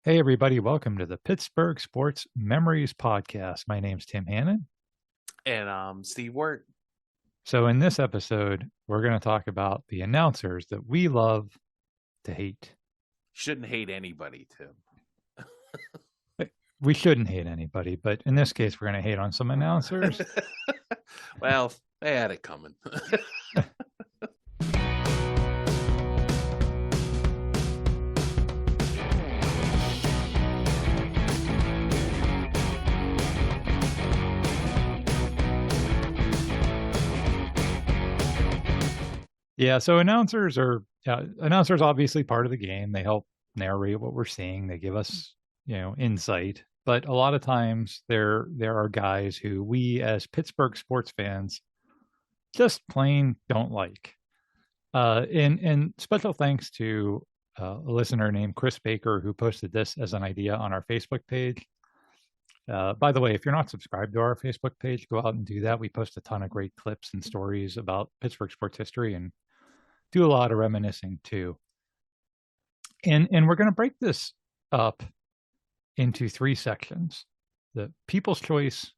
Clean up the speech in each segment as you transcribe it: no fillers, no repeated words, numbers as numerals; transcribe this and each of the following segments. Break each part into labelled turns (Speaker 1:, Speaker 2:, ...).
Speaker 1: Hey, everybody. Welcome to the Pittsburgh Sports Memories Podcast. My name's Tim Hannon.
Speaker 2: And Steve Wirt.
Speaker 1: So, in this episode, we're going to talk about the announcers that we love to hate.
Speaker 2: Shouldn't hate anybody, Tim.
Speaker 1: We shouldn't hate anybody, but in this case, we're going to hate on some announcers.
Speaker 2: Well, they had it coming.
Speaker 1: Yeah, so announcers are announcers obviously part of the game. They help narrate what we're seeing. They give us, insight. But a lot of times there are guys who we as Pittsburgh sports fans just plain don't like. And special thanks to a listener named Chris Baker who posted this as an idea on our Facebook page. By the way, if you're not subscribed to our Facebook page, go out and do that. We post a ton of great clips and stories about Pittsburgh sports history and do a lot of reminiscing too. And we're going to break this up into three sections: the people's choice,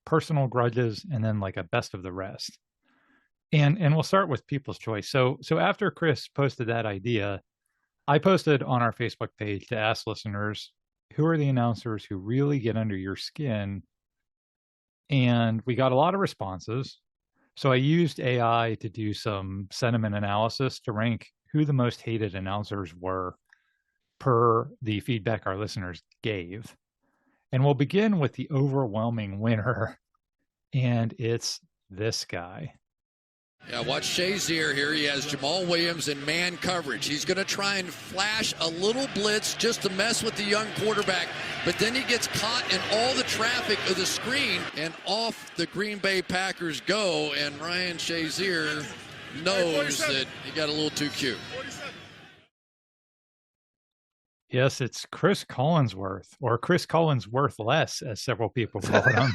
Speaker 1: personal grudges, and then like a best of the rest. And we'll start with people's choice. So after Chris posted that idea, I posted on our Facebook page to ask listeners who are the announcers who really get under your skin. And we got a lot of responses. So I used AI to do some sentiment analysis to rank who the most hated announcers were per the feedback our listeners gave. And we'll begin with the overwhelming winner, and it's this guy.
Speaker 3: Yeah, watch Shazier here. He has Jamal Williams in man coverage. He's going to try and flash a little blitz just to mess with the young quarterback. But then he gets caught in all the traffic of the screen, and off the Green Bay Packers go. And Ryan Shazier knows that he got a little too cute.
Speaker 1: Yes, it's Chris Collinsworth, or Chris Collinsworth less, as several people call him.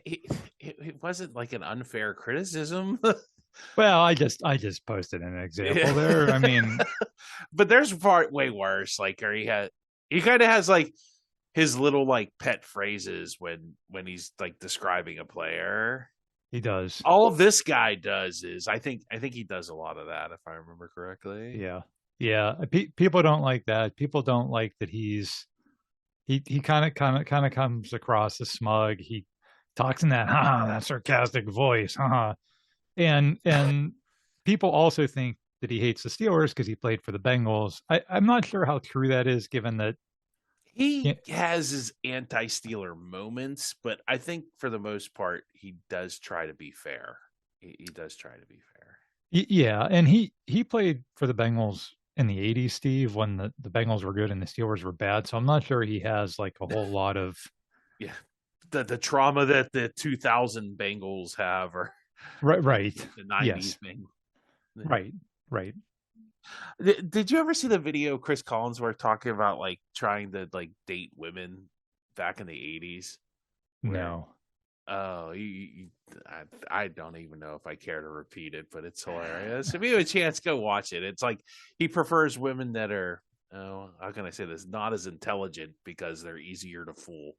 Speaker 2: It wasn't like an unfair criticism.
Speaker 1: Well, I just posted an example there. I mean,
Speaker 2: but there's part way worse. Like, or he kind of has like his little like pet phrases when he's like describing a player.
Speaker 1: He does.
Speaker 2: All this guy does is I think he does a lot of that, if I remember correctly.
Speaker 1: Yeah. People don't like that. People don't like that he kind of comes across as smug. He talks in that sarcastic voice, and people also think that he hates the Steelers because he played for the Bengals. I'm not sure how true that is, given that
Speaker 2: he has his anti-Steeler moments, but I think for the most part he does try to be fair. He does try to be fair.
Speaker 1: Yeah, and he played for the Bengals in the 80s, Steve, when the Bengals were good and the Steelers were bad. So I'm not sure he has like a whole lot of
Speaker 2: the trauma that the 2000 Bengals have, or
Speaker 1: right
Speaker 2: the 90s thing.
Speaker 1: Right.
Speaker 2: Did you ever see the video of Chris Collinsworth talking about like trying to like date women back in the 80s?
Speaker 1: No.
Speaker 2: Oh, I don't even know if I care to repeat it, but it's hilarious. If you have a chance, go watch it. It's like he prefers women that are, how can I say this, not as intelligent because they're easier to fool.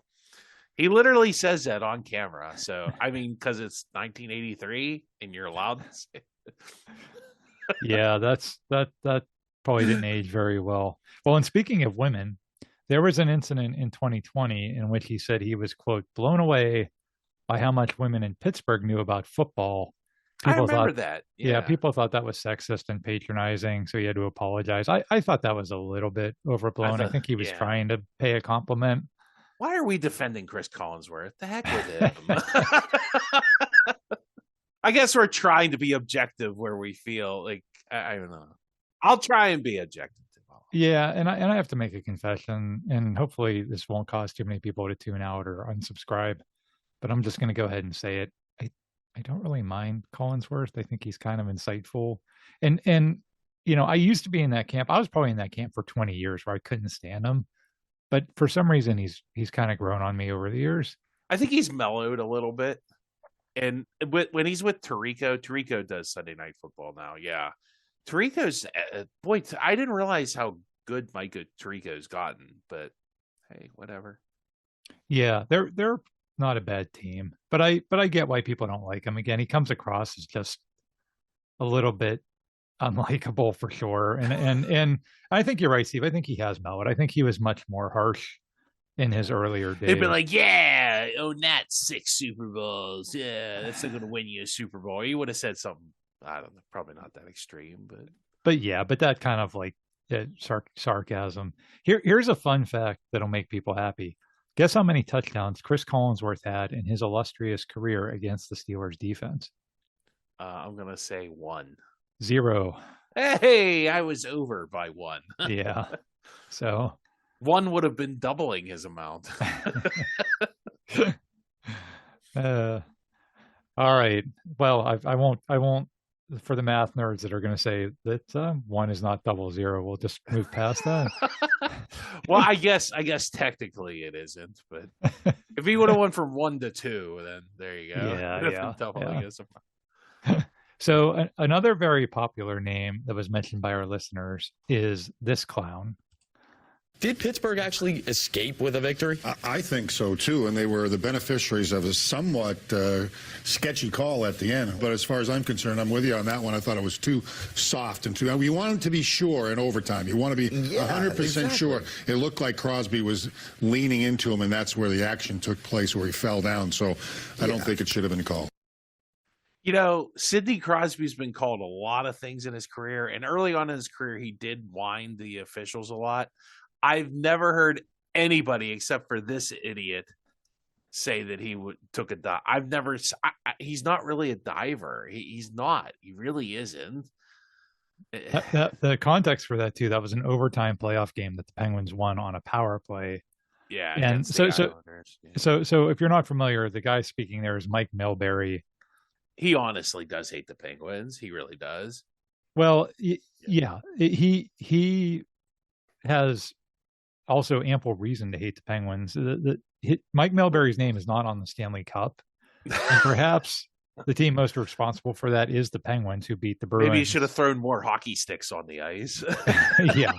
Speaker 2: He literally says that on camera. So, I mean, because it's 1983 and you're allowed to say it.
Speaker 1: Yeah, that probably didn't age very well. Well, and speaking of women, there was an incident in 2020 in which he said he was, quote, blown away by how much women in Pittsburgh knew about football.
Speaker 2: People thought that.
Speaker 1: Yeah, people thought that was sexist and patronizing, so he had to apologize. I thought that was a little bit overblown. I think he was trying to pay a compliment.
Speaker 2: Why are we defending Chris Collinsworth? The heck with him. I guess we're trying to be objective where we feel like, I don't know. I'll try and be objective.
Speaker 1: Yeah, and I have to make a confession, and hopefully this won't cause too many people to tune out or unsubscribe, but I'm just going to go ahead and say it. I don't really mind Collinsworth. I think he's kind of insightful. And I used to be in that camp. I was probably in that camp for 20 years where I couldn't stand him. But for some reason he's kind of grown on me over the years.
Speaker 2: I think he's mellowed a little bit. And when he's with Tirico does Sunday Night Football now. Yeah. Tirico's, boy, I didn't realize how good Mike Tirico's gotten, but hey, whatever.
Speaker 1: Yeah, they're not a bad team, but I get why people don't like him. Again, he comes across as just a little bit unlikable for sure. And I think you're right, Steve. I think he has mellowed. I think he was much more harsh in his earlier days.
Speaker 2: He'd be like, "Yeah, oh, not 6 Super Bowls. Yeah, that's not going to win you a Super Bowl." He would have said something. I don't know, probably not that extreme,
Speaker 1: but yeah, but that kind of like sarcasm. Here's a fun fact that'll make people happy. Guess how many touchdowns Chris Collinsworth had in his illustrious career against the Steelers defense?
Speaker 2: I'm going to say 1.
Speaker 1: 0.
Speaker 2: Hey, I was over by 1.
Speaker 1: Yeah. So
Speaker 2: 1 would have been doubling his amount.
Speaker 1: All right. Well, I won't for the math nerds that are going to say that 1 is not 00. We'll just move past that.
Speaker 2: Well, I guess technically it isn't, but if he would have went from 1 to 2, then there you go.
Speaker 1: Yeah. So another very popular name that was mentioned by our listeners is this clown.
Speaker 4: Did Pittsburgh actually escape with a victory?
Speaker 5: I think so, too, and they were the beneficiaries of a somewhat sketchy call at the end. But as far as I'm concerned, I'm with you on that one. I thought it was too soft and too... You want to be sure in overtime. You want to be 100% sure. It looked like Crosby was leaning into him, and that's where the action took place, where he fell down. So I don't think it should have been called.
Speaker 2: You know, Sidney Crosby's been called a lot of things in his career, and early on in his career, he did wind the officials a lot. I've never heard anybody except for this idiot say that he took a dive. I've never. He's not really a diver. He's not. He really isn't.
Speaker 1: The context for that too. That was an overtime playoff game that the Penguins won on a power play.
Speaker 2: Yeah,
Speaker 1: and so if you're not familiar, the guy speaking there is Mike Milbury.
Speaker 2: He honestly does hate the Penguins. He really does.
Speaker 1: Well, yeah, he has also ample reason to hate the Penguins. Mike Milbury's name is not on the Stanley Cup. And perhaps the team most responsible for that is the Penguins, who beat the Bruins.
Speaker 2: Maybe he should have thrown more hockey sticks on the ice.
Speaker 1: Yeah.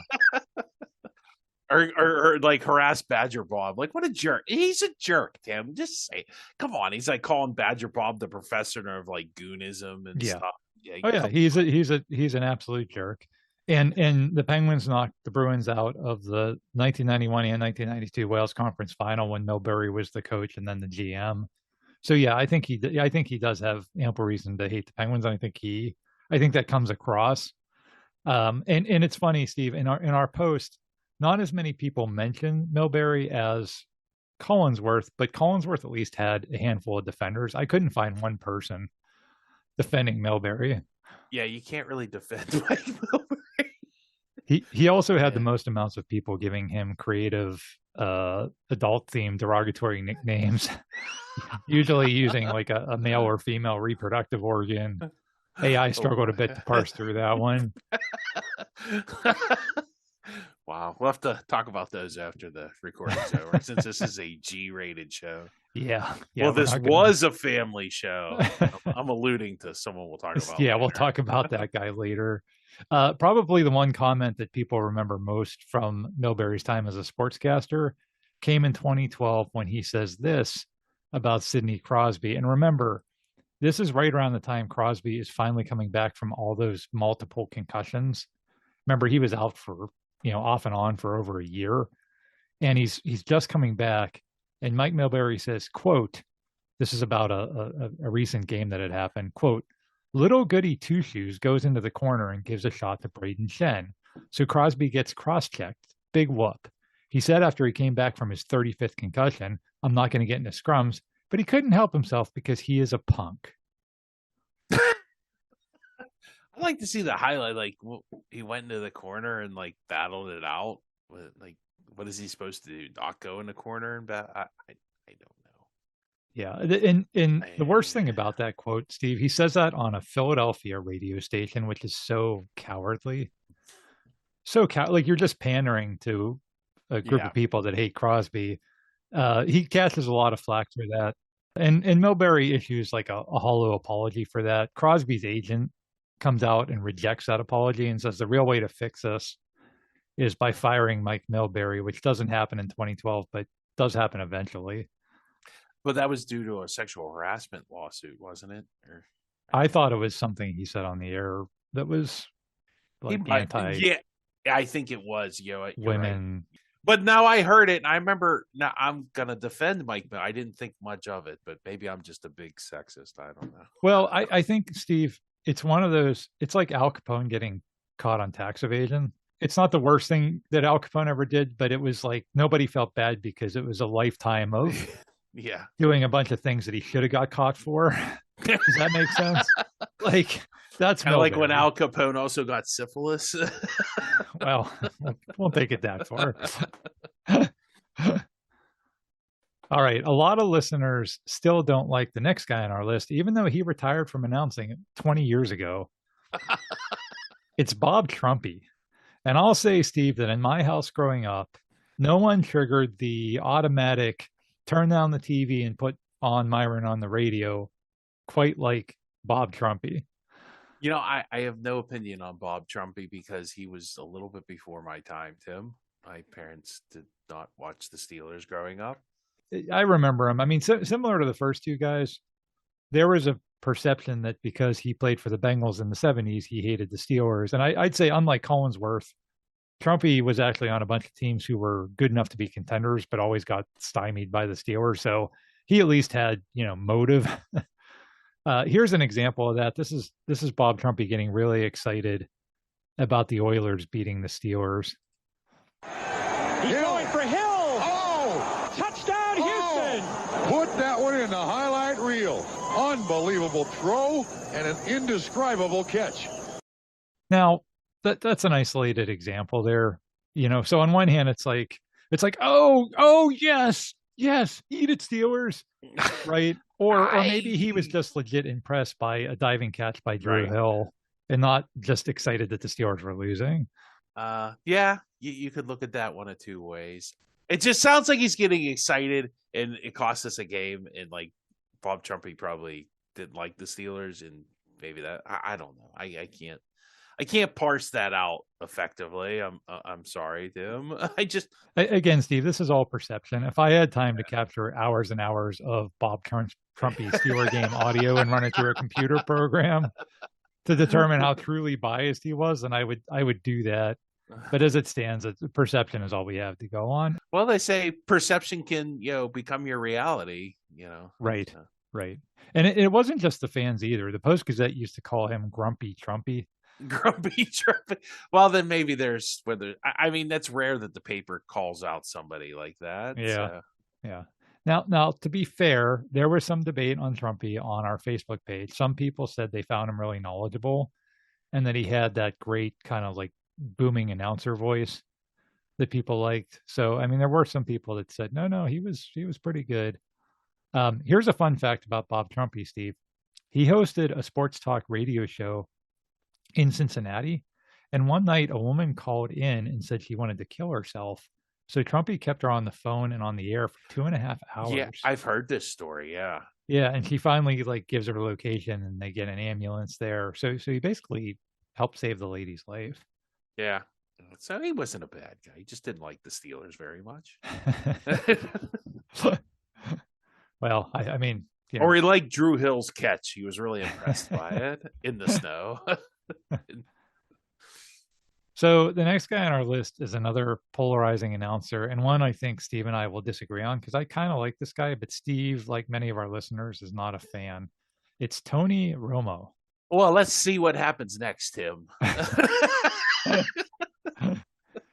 Speaker 2: Or like harass Badger Bob. Like, what a jerk. He's a jerk, Tim. Just say, come on. He's like calling Badger Bob the professor of like goonism and stuff. Yeah,
Speaker 1: he's an absolute jerk. And the Penguins knocked the Bruins out of the 1991 and 1992 Wales Conference Final when Milbury was the coach and then the GM. So yeah, I think he does have ample reason to hate the Penguins. I think that comes across. And it's funny, Steve, in our post, not as many people mention Milbury as Collinsworth, but Collinsworth at least had a handful of defenders. I couldn't find one person defending Milbury.
Speaker 2: Yeah, you can't really defend Mike Milbury.
Speaker 1: He also had the most amounts of people giving him creative adult-themed derogatory nicknames, usually using like a male or female reproductive organ. I struggled a bit to parse through that one.
Speaker 2: Wow, we'll have to talk about those after the recording's over, since this is a G-rated show.
Speaker 1: Yeah.
Speaker 2: Well, this was a family show. I'm alluding to someone we'll talk about.
Speaker 1: Yeah,
Speaker 2: later.
Speaker 1: We'll talk about that guy later. Probably the one comment that people remember most from Milbury's time as a sportscaster came in 2012 when he says this about Sidney Crosby. And remember, this is right around the time Crosby is finally coming back from all those multiple concussions. Remember, he was out for off and on for over a year, and he's just coming back. And Mike Milbury says, quote, this is about a recent game that had happened, quote, little goody two shoes goes into the corner and gives a shot to Braden Shen. So Crosby gets cross-checked. Big whoop. He said after he came back from his 35th concussion, I'm not going to get into scrums, but he couldn't help himself because he is a punk.
Speaker 2: I'd like to see the highlight. Like, he went into the corner and like battled it out. Like, what is he supposed to do? Not go in the corner and bat? I don't know.
Speaker 1: Yeah, and the worst thing about that quote, Steve, he says that on a Philadelphia radio station, which is so cowardly. Like you're just pandering to a group of people that hate Crosby. He catches a lot of flack for that, and Milbury issues like a hollow apology for that. Crosby's agent comes out and rejects that apology and says the real way to fix this is by firing Mike Milbury, which doesn't happen in 2012, but does happen eventually.
Speaker 2: But that was due to a sexual harassment lawsuit, wasn't it? Or
Speaker 1: I thought it was something he said on the air that was like anti
Speaker 2: yeah, I think it was. You're
Speaker 1: women.
Speaker 2: Right. But now I heard it, and I remember. Now I'm gonna defend Mike. I didn't think much of it, but maybe I'm just a big sexist. I don't know.
Speaker 1: Well, I think, Steve, it's one of those. It's like Al Capone getting caught on tax evasion. It's not the worst thing that Al Capone ever did, but it was like nobody felt bad because it was a lifetime of
Speaker 2: yeah,
Speaker 1: doing a bunch of things that he should have got caught for. Does that make sense? Like, that's
Speaker 2: kind of like when Al Capone also got syphilis.
Speaker 1: Well, we'll take it that far. All right. A lot of listeners still don't like the next guy on our list, even though he retired from announcing 20 years ago. It's Bob Trumpy. And I'll say, Steve, that in my house growing up, no one triggered the automatic turn down the TV and put on Myron on the radio quite like Bob Trumpy.
Speaker 2: You know, I have no opinion on Bob Trumpy because he was a little bit before my time, Tim. My parents did not watch the Steelers growing up.
Speaker 1: I remember him. I mean, similar to the first two guys, there was a perception that because he played for the Bengals in the 70s, he hated the Steelers. And I'd say, unlike Collinsworth, Trumpy was actually on a bunch of teams who were good enough to be contenders, but always got stymied by the Steelers. So he at least had, motive. Here's an example of that. This is Bob Trumpy getting really excited about the Oilers beating the Steelers.
Speaker 6: He's going for Hill. Oh! Touchdown, Houston!
Speaker 7: Put that one in the highlight reel. Unbelievable throw and an indescribable catch.
Speaker 1: Now, that's an isolated example there. So on one hand, it's like, oh, yes, eat it, Steelers, right? Or maybe he was just legit impressed by a diving catch by Drew Hill and not just excited that the Steelers were losing.
Speaker 2: Yeah, you could look at that one of two ways. It just sounds like he's getting excited and it cost us a game. And like Bob Trumpy probably didn't like the Steelers and maybe that, I don't know. I can't parse that out effectively. I'm sorry, Tim.
Speaker 1: Again, Steve, this is all perception. If I had time to capture hours and hours of Bob Trumpy Steeler game audio and run it through a computer program to determine how truly biased he was, then I would do that. But as it stands, perception is all we have to go on.
Speaker 2: Well, they say perception can, become your reality,
Speaker 1: Right. Right. And it wasn't just the fans either. The Post-Gazette used to call him Grumpy Trumpy.
Speaker 2: Grumpy Trumpy. Well, then maybe I mean, that's rare that the paper calls out somebody like that.
Speaker 1: Yeah.
Speaker 2: So.
Speaker 1: Yeah. Now, to be fair, there was some debate on Trumpy on our Facebook page. Some people said they found him really knowledgeable and that he had that great kind of like booming announcer voice that people liked. So, I mean, there were some people that said, no, he was pretty good. Here's a fun fact about Bob Trumpy, Steve. He hosted a sports talk radio show in Cincinnati. And one night a woman called in and said she wanted to kill herself. So Trumpy kept her on the phone and on the air for 2.5 hours.
Speaker 2: Yeah, I've heard this story. Yeah.
Speaker 1: Yeah. And she finally gives her location and they get an ambulance there. So he basically helped save the lady's life.
Speaker 2: Yeah. So he wasn't a bad guy. He just didn't like the Steelers very much.
Speaker 1: Well, I mean,
Speaker 2: or he liked Drew Hill's catch. He was really impressed by it in the snow.
Speaker 1: So the next guy on our list is another polarizing announcer, and one I think Steve and I will disagree on because I kind of like this guy, but Steve, like many of our listeners, is not a fan. It's Tony Romo.
Speaker 2: Well, let's see what happens next, Tim.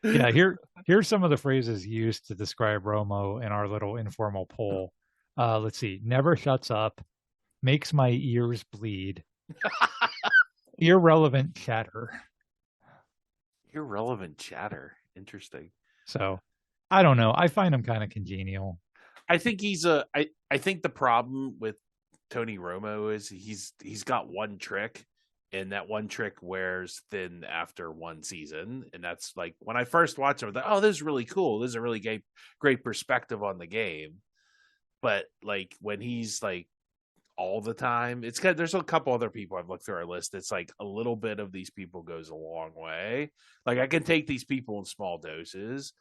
Speaker 1: Yeah, here's some of the phrases used to describe Romo in our little informal poll. Let's see. Never shuts up. Makes my ears bleed. Irrelevant chatter.
Speaker 2: Irrelevant chatter. Interesting.
Speaker 1: So, I don't know. I find him kind of congenial.
Speaker 2: I think I think the problem with Tony Romo is he's got one trick, and that one trick wears thin after one season. And that's like when I first watched him, I thought, oh, this is really cool. This is a really great perspective on the game. But like when he's like all the time. It's got there's a couple other people I've looked through our list. It's like a little bit of these people goes a long way. Like I can take these people in small doses,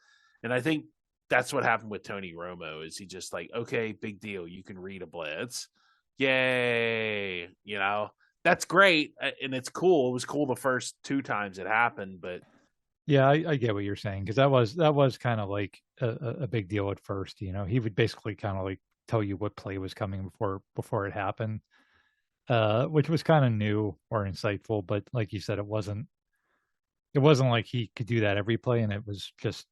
Speaker 2: and I think that's what happened with Tony Romo. Is he just like, okay, big deal, you can read a blitz, yay, that's great, and it's cool. It was cool the first 2 times it happened, but
Speaker 1: Yeah, I get what you're saying, because that was kind of like a big deal at first. He would basically kind of like tell you what play was coming before it happened, which was kind of new or insightful. But like you said, it wasn't like he could do that every play, and it was just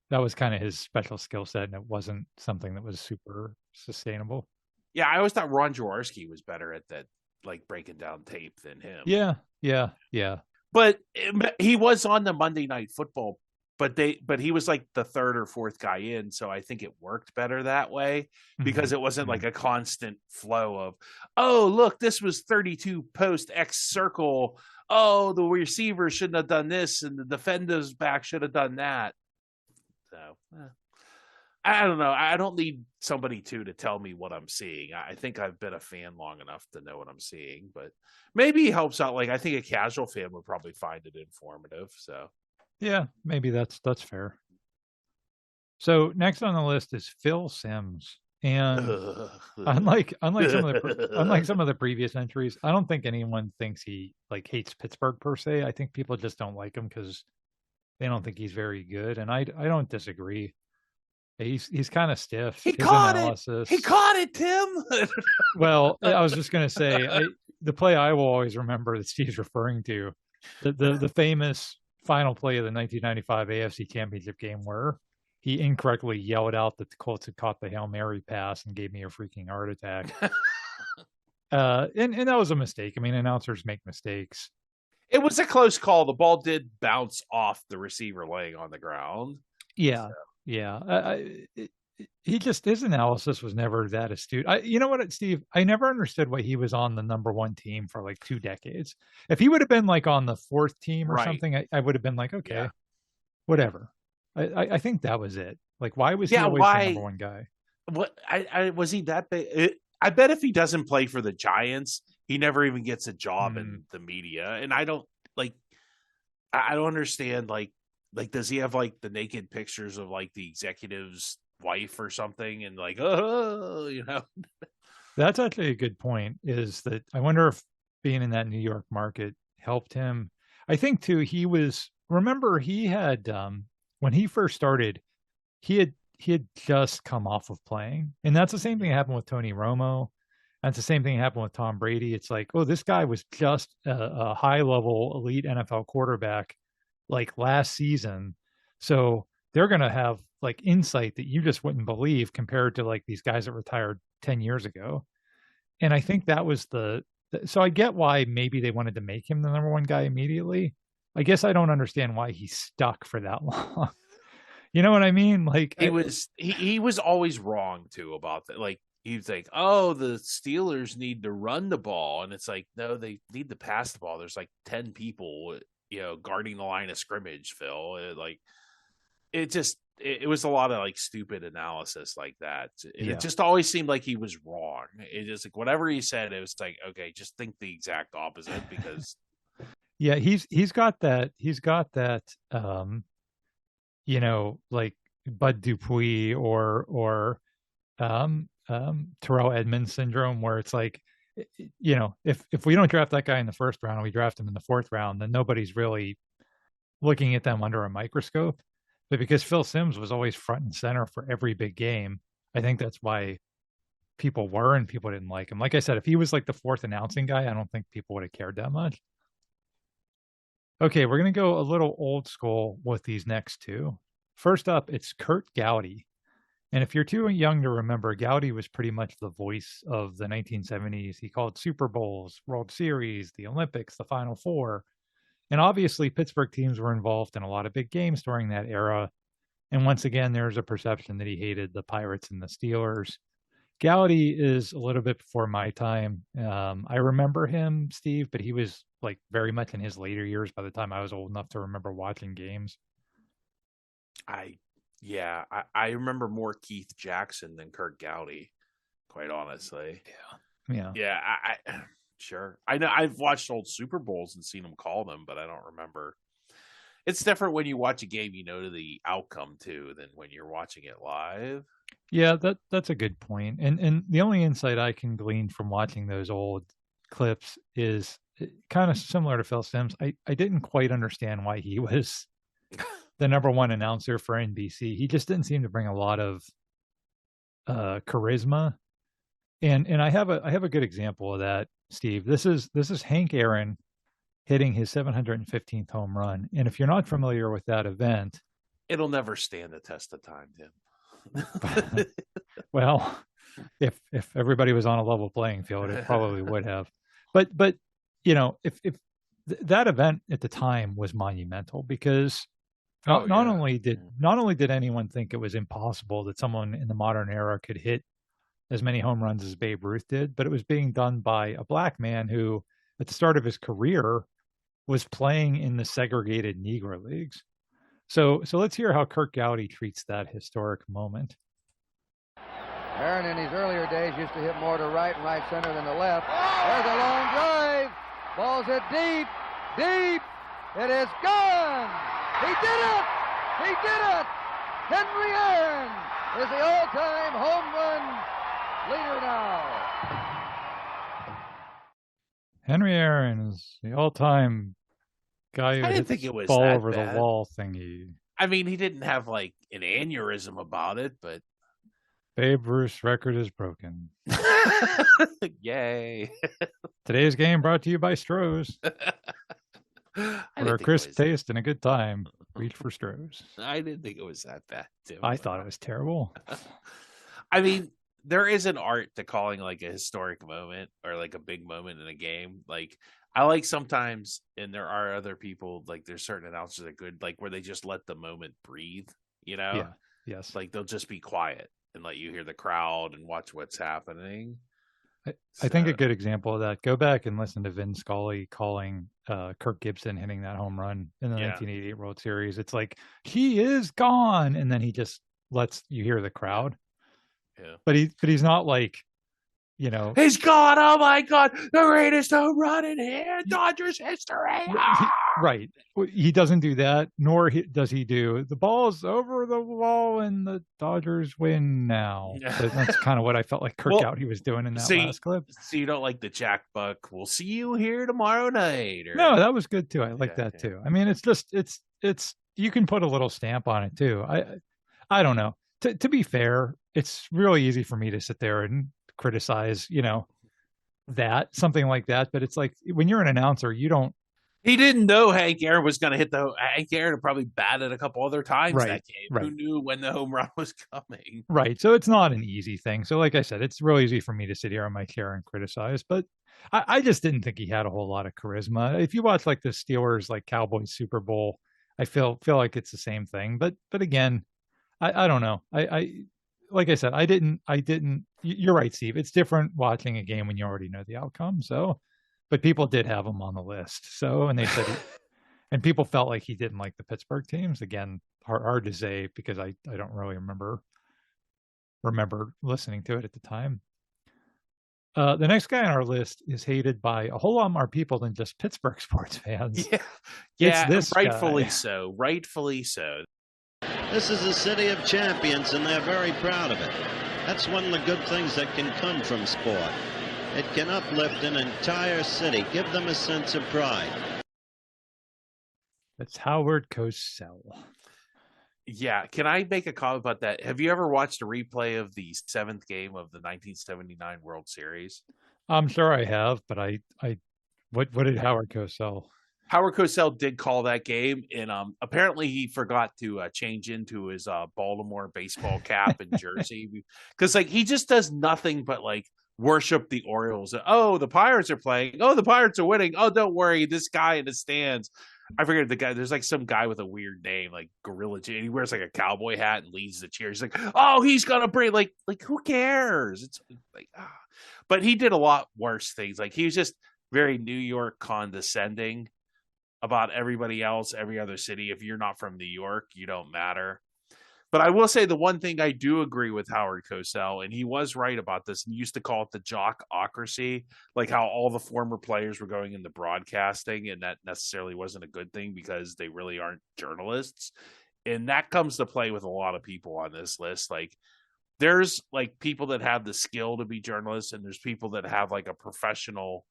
Speaker 1: that was kind of his special skill set, and it wasn't something that was super sustainable.
Speaker 2: yeah, I always thought Ron Jaworski was better at that, like breaking down tape than him.
Speaker 1: Yeah.
Speaker 2: But he was on the Monday Night Football, but he was like the 3rd or 4th guy in, so I think it worked better that way because it wasn't like a constant flow of, oh, look, this was 32 post X circle. Oh, the receiver shouldn't have done this, and the defender's back should have done that. So I don't know. I don't need somebody to tell me what I'm seeing. I think I've been a fan long enough to know what I'm seeing, but maybe he helps out. Like I think a casual fan would probably find it informative. So
Speaker 1: Yeah, maybe that's fair. So next on the list is Phil Simms, and unlike some of the previous entries, I don't think anyone thinks he like hates Pittsburgh per se. I think people just don't like him because they don't think he's very good, and I don't disagree. He's kind of stiff.
Speaker 2: He
Speaker 1: His
Speaker 2: caught
Speaker 1: analysis,
Speaker 2: it. He caught it, Tim.
Speaker 1: Well, I was just going to say the play I will always remember that Steve's referring to, the famous final play of the 1995 AFC Championship game where he incorrectly yelled out that the Colts had caught the Hail Mary pass and gave me a freaking heart attack. And that was a mistake. I mean, announcers make mistakes.
Speaker 2: It was a close call. The ball did bounce off the receiver laying on the ground.
Speaker 1: Yeah. So. Yeah. His analysis was never that astute. You know what, Steve? I never understood why he was on the number 1 team for like 2 decades. If he would have been like on the 4th team or something, I would have been like, okay, whatever. I think that was it. Like, why was he always the number 1 guy?
Speaker 2: What? Was he that big? I bet if he doesn't play for the Giants, he never even gets a job in the media. And I don't understand. Like, does he have like the naked pictures of like the executive's wife or something? And like,
Speaker 1: That's actually a good point. Is that I wonder if being in that New York market helped him. I think too. Remember he had when he first started, he had just come off of playing, and that's the same thing that happened with Tony Romo. That's the same thing that happened with Tom Brady. It's like, oh, this guy was just a high level elite NFL quarterback like last season. So they're going to have like insight that you just wouldn't believe compared to like these guys that retired 10 years ago. And I think that was so I get why maybe they wanted to make him the number 1 guy immediately. I guess I don't understand why he stuck for that long. You know what I mean? Like
Speaker 2: he was always wrong too about that. Like he's like, oh, the Steelers need to run the ball, and it's like, no, they need to pass the ball. There's like 10 people, guarding the line of scrimmage. Phil, it was a lot of like stupid analysis like that. It just always seemed like he was wrong. It just like whatever he said, it was like, okay, just think the exact opposite because.
Speaker 1: Yeah, he's got that. Like Bud Dupuis or Terrell Edmonds syndrome, where it's like, if we don't draft that guy in the 1st round and we draft him in the 4th round, then nobody's really looking at them under a microscope. But because Phil Simms was always front and center for every big game, I think that's why people didn't like him. Like I said, if he was like the 4th announcing guy, I don't think people would have cared that much. Okay, we're going to go a little old school with these next 2. First up, it's Kurt Gowdy. And if you're too young to remember, Gowdy was pretty much the voice of the 1970s. He called Super Bowls, World Series, the Olympics, the Final Four. And obviously, Pittsburgh teams were involved in a lot of big games during that era. And once again, there's a perception that he hated the Pirates and the Steelers. Gowdy is a little bit before my time. I remember him, Steve, but he was like very much in his later years by the time I was old enough to remember watching games.
Speaker 2: I remember more Keith Jackson than Kurt Gowdy, quite honestly.
Speaker 1: Yeah.
Speaker 2: Yeah, I sure. I know I've watched old Super Bowls and seen them call them, but I don't remember. It's different when you watch a game, you know the outcome too, than when you're watching it live.
Speaker 1: Yeah, that's a good point. And the only insight I can glean from watching those old clips is kind of similar to Phil Simms. I didn't quite understand why he was the number one announcer for NBC. He just didn't seem to bring a lot of charisma. And I have a good example of that, Steve. This is Hank Aaron hitting his 715th home run. And if you're not familiar with that event,
Speaker 2: It'll never stand the test of time, Tim.
Speaker 1: well, if everybody was on a level playing field, it probably would have. But you know, if that event at the time was monumental because not only did anyone think it was impossible that someone in the modern era could hit as many home runs as Babe Ruth did, but it was being done by a black man who, at the start of his career, was playing in the segregated Negro leagues. So let's hear how Kurt Gowdy treats that historic moment.
Speaker 8: Aaron in his earlier days used to hit more to right and right center than the left. There's a long drive. Ball's hit deep, deep. It is gone. He did it. He did it. Henry Aaron is the all-time home run leader now.
Speaker 1: Henry Aaron is the all-time guy who
Speaker 2: I didn't
Speaker 1: hits
Speaker 2: think it was
Speaker 1: ball
Speaker 2: that
Speaker 1: over
Speaker 2: bad.
Speaker 1: the wall thingy.
Speaker 2: I mean, he didn't have like an aneurysm about it, but
Speaker 1: Babe Ruth's record is broken.
Speaker 2: yay.
Speaker 1: Today's game brought to you by Stroh's. For a crisp taste and a good time, reach for Stroh's.
Speaker 2: I didn't think it was that bad, Tim.
Speaker 1: I thought it was terrible.
Speaker 2: I mean, there is an art to calling like a historic moment or like a big moment in a game. Like I like sometimes, and there are other people, like there's certain announcers that are good, like where they just let the moment breathe, you know?
Speaker 1: Yeah. Yes.
Speaker 2: Like they'll just be quiet and let you hear the crowd and watch what's happening.
Speaker 1: I think a good example of that, go back and listen to Vin Scully calling Kirk Gibson hitting that home run in the 1988 World Series. It's like, he is gone. And then he just lets you hear the crowd.
Speaker 2: Yeah.
Speaker 1: But he's not like, you know,
Speaker 2: he's gone. Oh my God. The greatest home run in here. Dodgers history.
Speaker 1: Right. He doesn't do that, nor does he do the ball's over the wall and the Dodgers win now. So that's kind of what I felt like Kurt Gowdy was doing in that last clip.
Speaker 2: So you don't like the Jack Buck, we'll see you here tomorrow night? Or...
Speaker 1: No, that was good too. I like that too. I mean, it's just, it's, you can put a little stamp on it too. I don't know. To be fair, it's really easy for me to sit there and criticize, you know, something like that. But it's like when you're an announcer,
Speaker 2: he didn't know Hank Aaron was going to hit Hank Aaron had probably batted a couple other times that game.
Speaker 1: Right.
Speaker 2: Who knew when the home run was coming?
Speaker 1: Right. So it's not an easy thing. So like I said, it's real easy for me to sit here on my chair and criticize, but I just didn't think he had a whole lot of charisma. If you watch like the Steelers, like Cowboys Super Bowl, I feel like it's the same thing. But again, I don't know. I like I said, I didn't, you're right, Steve. It's different watching a game when you already know the outcome. So, but people did have him on the list. So, and they said, and people felt like he didn't like the Pittsburgh teams. Again, hard to say because I don't really remember listening to it at the time. The next guy on our list is hated by a whole lot more people than just Pittsburgh sports fans.
Speaker 2: Yeah,
Speaker 1: this
Speaker 2: rightfully
Speaker 1: guy.
Speaker 2: so. Rightfully so.
Speaker 9: This is a city of champions, and they're very proud of it. That's one of the good things that can come from sport. It can uplift an entire city, give them a sense of pride.
Speaker 1: That's Howard Cosell.
Speaker 2: Yeah, can I make a comment about that? Have you ever watched a replay of the 7th game of the 1979 World Series?
Speaker 1: I'm sure I have, but what did Howard Cosell?
Speaker 2: Howard Cosell did call that game, and apparently he forgot to change into his Baltimore baseball cap and jersey because like he just does nothing but like worship the Orioles. Oh, the Pirates are playing. Oh, the Pirates are winning. Oh, don't worry, this guy in the stands. I forget the guy. There's like some guy with a weird name, like Gorilla Jim. He wears like a cowboy hat and leads the cheer. He's like, oh, he's gonna bring like who cares? It's like, but he did a lot worse things. Like he was just very New York condescending about everybody else, every other city. If you're not from New York, you don't matter. But I will say the one thing I do agree with Howard Cosell, and he was right about this, and he used to call it the jockocracy, like how all the former players were going into broadcasting, and that necessarily wasn't a good thing because they really aren't journalists. And that comes to play with a lot of people on this list. Like there's like people that have the skill to be journalists, and there's people that have like a professional,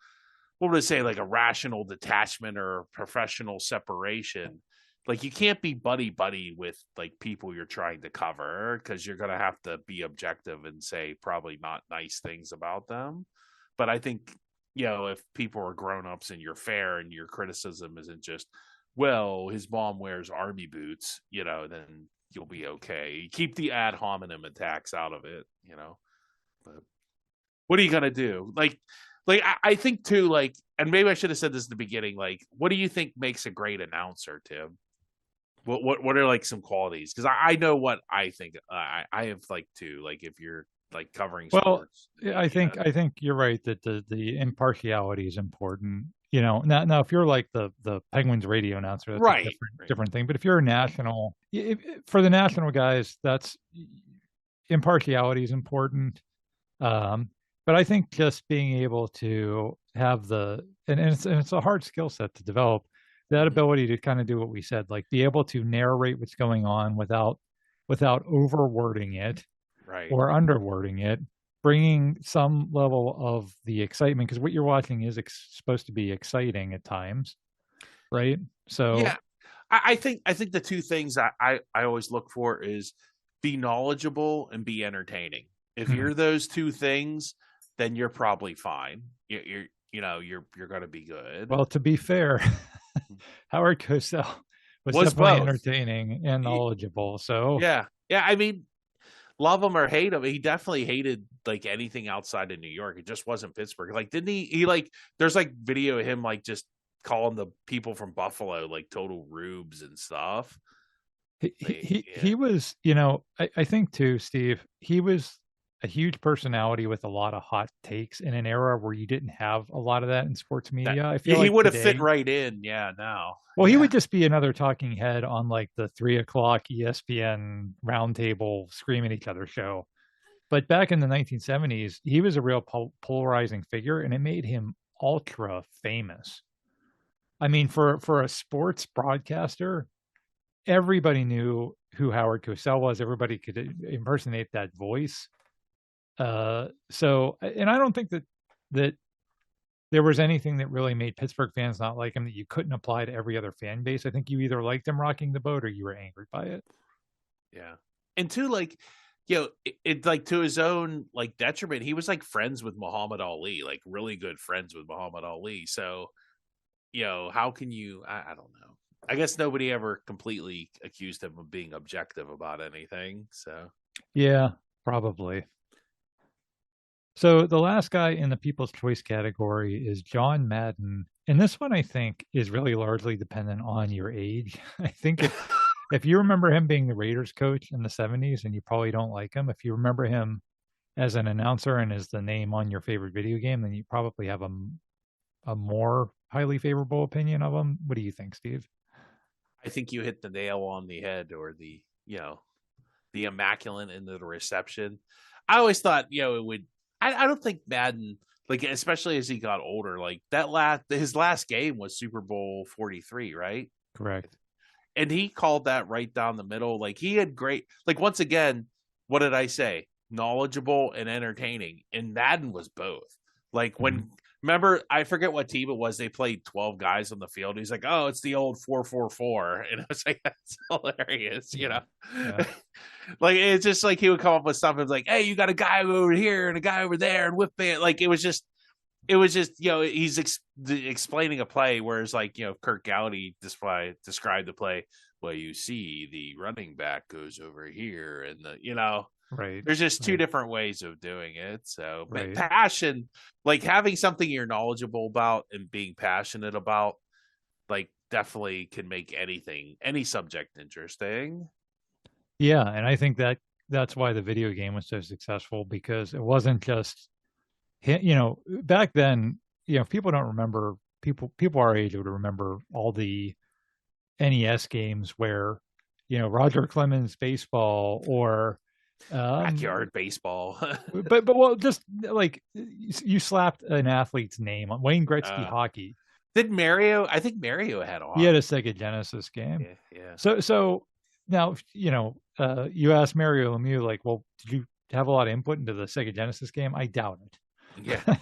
Speaker 2: what would I say, like a rational detachment or professional separation. Like you can't be buddy with like people you're trying to cover because you're going to have to be objective and say probably not nice things about them. But I think, if people are grown-ups and you're fair and your criticism isn't just, well, his mom wears army boots, then you'll be okay. Keep the ad hominem attacks out of it, But what are you going to do? Like I think too, like, and maybe I should have said this at the beginning, like, what do you think makes a great announcer, Tim? What are like some qualities? Because I know what I think. I have like two. Like if you're like covering sports.
Speaker 1: I think you're right that the impartiality is important. Now if you're like the Penguins radio announcer, that's
Speaker 2: right,
Speaker 1: a different thing. But if you're a national, for the national guys, that's impartiality is important. But I think just being able to have and it's a hard skill set to develop, that ability to kind of do what we said, like be able to narrate what's going on without overwording it,
Speaker 2: right,
Speaker 1: or underwording it, bringing some level of the excitement, because what you're watching is supposed to be exciting at times, right? So
Speaker 2: yeah, I think the two things I always look for is be knowledgeable and be entertaining. If you're those two things, then you're probably fine. You're going to be good.
Speaker 1: Well, to be fair, Howard Cosell was definitely entertaining and knowledgeable. So
Speaker 2: yeah. I mean, love him or hate him, he definitely hated like anything outside of New York. It just wasn't Pittsburgh. Like, didn't he like? There's like video of him like just calling the people from Buffalo like total rubes and stuff.
Speaker 1: He was, I think too, Steve. He was a huge personality with a lot of hot takes in an era where you didn't have a lot of that in sports media. I feel
Speaker 2: he would have fit right in. Yeah, now.
Speaker 1: Well, he would just be another talking head on like the 3:00 ESPN roundtable scream at each other show. But back in the 1970s, he was a real polarizing figure, and it made him ultra famous. I mean, for a sports broadcaster, everybody knew who Howard Cosell was. Everybody could impersonate that voice. So, and I don't think that there was anything that really made Pittsburgh fans not like him that you couldn't apply to every other fan base. I think you either liked him rocking the boat or you were angry by it.
Speaker 2: Yeah. And two, like, it like to his own like detriment, he was like friends with Muhammad Ali, like really good friends with Muhammad Ali. So, how can you, I don't know. I guess nobody ever completely accused him of being objective about anything. So,
Speaker 1: yeah, probably. So the last guy in the People's Choice category is John Madden. And this one, I think, is really largely dependent on your age. I think if you remember him being the Raiders coach in the 70s, and you probably don't like him, if you remember him as an announcer and as the name on your favorite video game, then you probably have a more highly favorable opinion of him. What do you think, Steve?
Speaker 2: I think you hit the nail on the head, or the immaculate into the reception. I always thought, it would, I don't think Madden, like, especially as he got older, like his last game was Super Bowl 43, right?
Speaker 1: Correct.
Speaker 2: And he called that right down the middle. Like, he had great, like, once again, what did I say? Knowledgeable and entertaining. And Madden was both. Like, when, remember, I forget what team it was. They played 12 guys on the field. He's like, oh, it's the old 4-4-4. And I was like, that's hilarious, Yeah. Like, it's just like he would come up with stuff. It's like, hey, you got a guy over here and a guy over there and whip band. Like, it was just, he's explaining a play, whereas like, Kirk Gowdy described the play. Well, you see the running back goes over here and
Speaker 1: right.
Speaker 2: There's just two different ways of doing it. So passion, like having something you're knowledgeable about and being passionate about, like definitely can make any subject interesting.
Speaker 1: Yeah. And I think that's why the video game was so successful, because it wasn't just, back then, if people don't remember, people our age would remember all the NES games where Roger Clemens baseball or
Speaker 2: backyard baseball.
Speaker 1: but well, just like you slapped an athlete's name on Wayne Gretzky hockey.
Speaker 2: Did Mario? I think Mario had a hockey.
Speaker 1: He had a Sega Genesis game.
Speaker 2: Yeah.
Speaker 1: So now, you asked Mario Lemieux, like, well, did you have a lot of input into the Sega Genesis game? I doubt it.
Speaker 2: Yeah.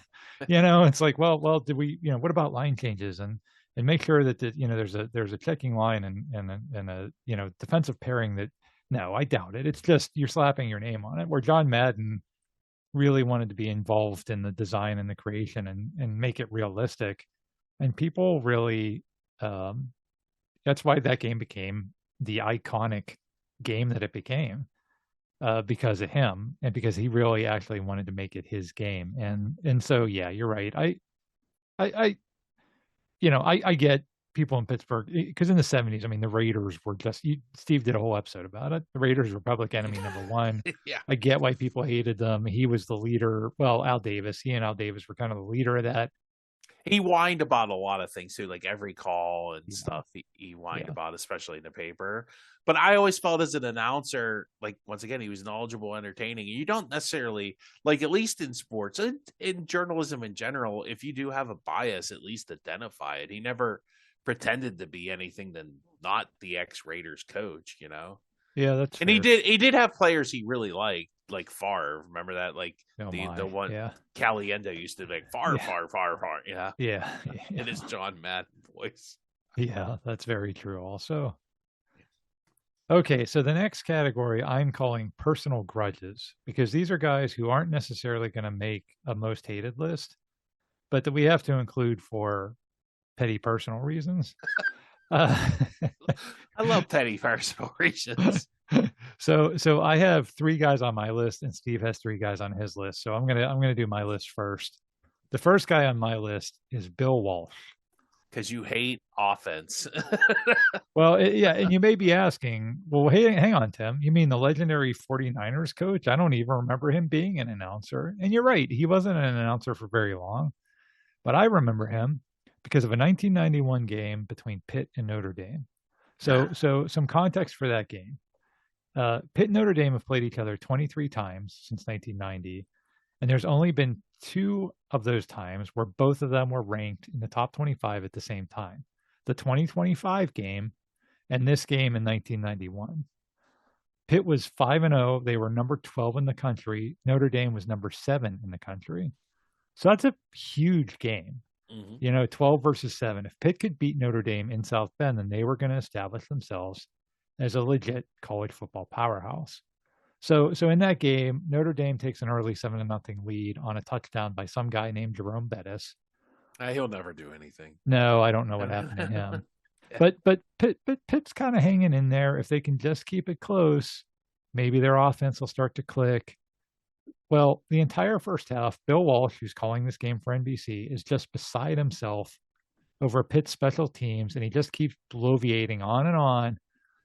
Speaker 1: It's like, well, did we, what about line changes and make sure that there's a checking line and a defensive pairing that. No, I doubt it. It's just you're slapping your name on it. Where John Madden really wanted to be involved in the design and the creation and make it realistic, and people really, that's why that game became the iconic game that it became, because of him and because he really actually wanted to make it his game. And so yeah, you're right. I get people in Pittsburgh, because in the 70s, I mean, the Raiders were just, Steve did a whole episode about it. The Raiders were public enemy number one.
Speaker 2: Yeah.
Speaker 1: I get why people hated them. He was the leader. Well, he and Al Davis were kind of the leader of that.
Speaker 2: He whined about a lot of things too, like every call and stuff he whined about, especially in the paper. But I always felt as an announcer, like, once again, he was knowledgeable, entertaining. You don't necessarily, like, at least in sports and in journalism in general, if you do have a bias, at least identify it. He never pretended to be anything than not the ex-Raiders coach,
Speaker 1: Yeah, that's
Speaker 2: and
Speaker 1: fair.
Speaker 2: he did have players he really liked, like Favre. Remember that? Like the one Caliendo used to be like Favre. Yeah. It is John Madden voice.
Speaker 1: Yeah, that's very true also. Okay, so the next category I'm calling personal grudges, because these are guys who aren't necessarily going to make a most hated list, but that we have to include for petty personal reasons.
Speaker 2: I love petty personal reasons.
Speaker 1: So I have 3 guys on my list, and Steve has 3 guys on his list. So I'm gonna do my list first. The first guy on my list is Bill Walsh.
Speaker 2: Because you hate offense.
Speaker 1: Well, and you may be asking, well, hey, hang on, Tim. You mean the legendary 49ers coach? I don't even remember him being an announcer. And you're right, he wasn't an announcer for very long. But I remember him because of a 1991 game between Pitt and Notre Dame. So some context for that game. Pitt and Notre Dame have played each other 23 times since 1990, and there's only been 2 of those times where both of them were ranked in the top 25 at the same time. The 2025 game and this game in 1991. Pitt was 5-0. They were number 12 in the country. Notre Dame was number 7 in the country. So that's a huge game. 12 versus 7. If Pitt could beat Notre Dame in South Bend, then they were going to establish themselves as a legit college football powerhouse. So in that game, Notre Dame takes an early 7-0 lead on a touchdown by some guy named Jerome Bettis.
Speaker 2: He'll never do anything.
Speaker 1: No, I don't know what happened to him. But Pitt's kind of hanging in there. If they can just keep it close, maybe their offense will start to click. Well, the entire first half, Bill Walsh, who's calling this game for NBC, is just beside himself over Pitt's special teams, and he just keeps bloviating on and on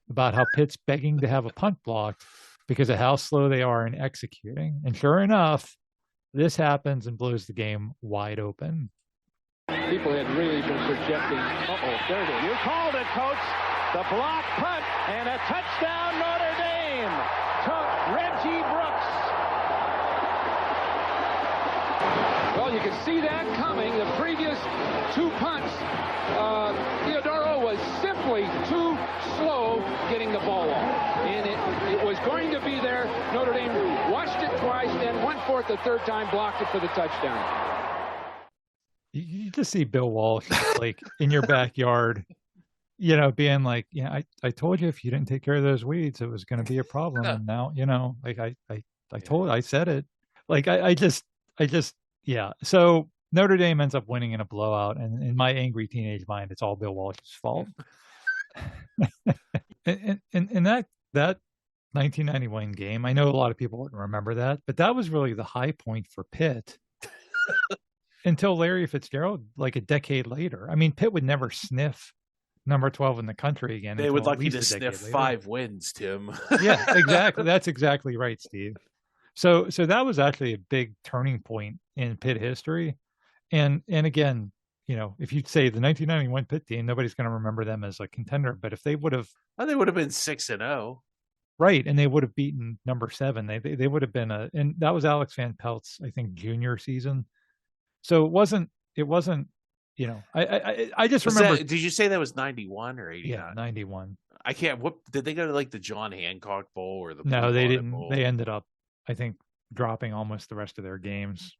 Speaker 1: about how Pitt's begging to have a punt blocked because of how slow they are in executing. And sure enough, this happens and blows the game wide open.
Speaker 6: People had really been projecting. There it is. You called it, Coach. The block punt and a touchdown, Notre Dame to Reggie Brooks. Well, you can see that coming. The previous 2 punts, Theodoro was simply too slow getting the ball off. And it was going to be there. Notre Dame watched it twice, then went for it the 3rd time, blocked it for the touchdown.
Speaker 1: You just see Bill Walsh like in your backyard, being like, I told you if you didn't take care of those weeds, it was going to be a problem. And now, like I said it. Like I just, yeah. So Notre Dame ends up winning in a blowout, and in my angry teenage mind, it's all Bill Walsh's fault. and that 1991 game, I know a lot of people wouldn't remember that, but that was really the high point for Pitt. Until Larry Fitzgerald, like a decade later. I mean, Pitt would never sniff number 12 in the country again.
Speaker 2: They would lucky to sniff 5 wins, Tim.
Speaker 1: Yeah, exactly. That's exactly right, Steve. So that was actually a big turning point in Pitt history. And again, if you'd say the 1991 Pitt team, nobody's going to remember them as a contender. But if they would have,
Speaker 2: they would have been 6-0.
Speaker 1: right, and they would have beaten number 7. They would have been and that was Alex Van Pelt's, I think, junior season. So it wasn't. I just remember.
Speaker 2: Did you say that was 91 or 89?
Speaker 1: Yeah, 91.
Speaker 2: I can't. What did they go to, like the John Hancock Bowl or the?
Speaker 1: No, they didn't.
Speaker 2: Bowl?
Speaker 1: They ended up, I think, dropping almost the rest of their games.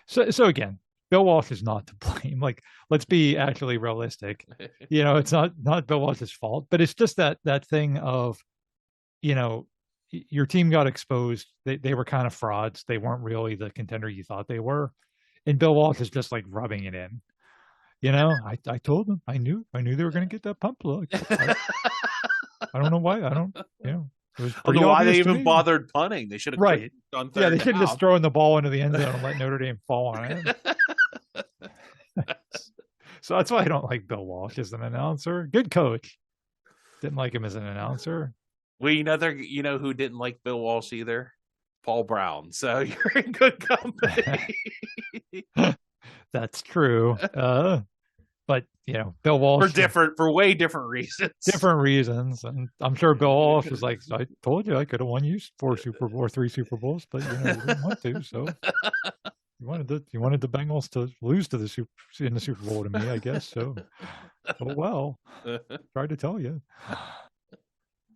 Speaker 1: So again, Bill Walsh is not to blame. Like, let's be actually realistic. It's not Bill Walsh's fault, but it's just that thing of, your team got exposed. They were kind of frauds. They weren't really the contender you thought they were, and Bill Walsh is just like rubbing it in. I told them. I knew they were going to get that pump look. I don't know why. I don't. It was
Speaker 2: I don't know why they even
Speaker 1: me.
Speaker 2: bothered punting. They should have
Speaker 1: right.
Speaker 2: On
Speaker 1: Yeah, they
Speaker 2: third
Speaker 1: should have
Speaker 2: down.
Speaker 1: just thrown the ball into the end zone and let Notre Dame fall on it. So that's why I don't like Bill Walsh as an announcer. Good coach. Didn't like him as an announcer.
Speaker 2: Well, who didn't like Bill Walsh either? Paul Brown. So you're in good company.
Speaker 1: That's true. But Bill Walsh
Speaker 2: for way different reasons.
Speaker 1: And I'm sure Bill Walsh was like, I told you I could have won you 3 Super Bowls, but you didn't want to. So you wanted the Bengals to lose to in the Super Bowl to me, I guess. So oh well. Tried to tell you.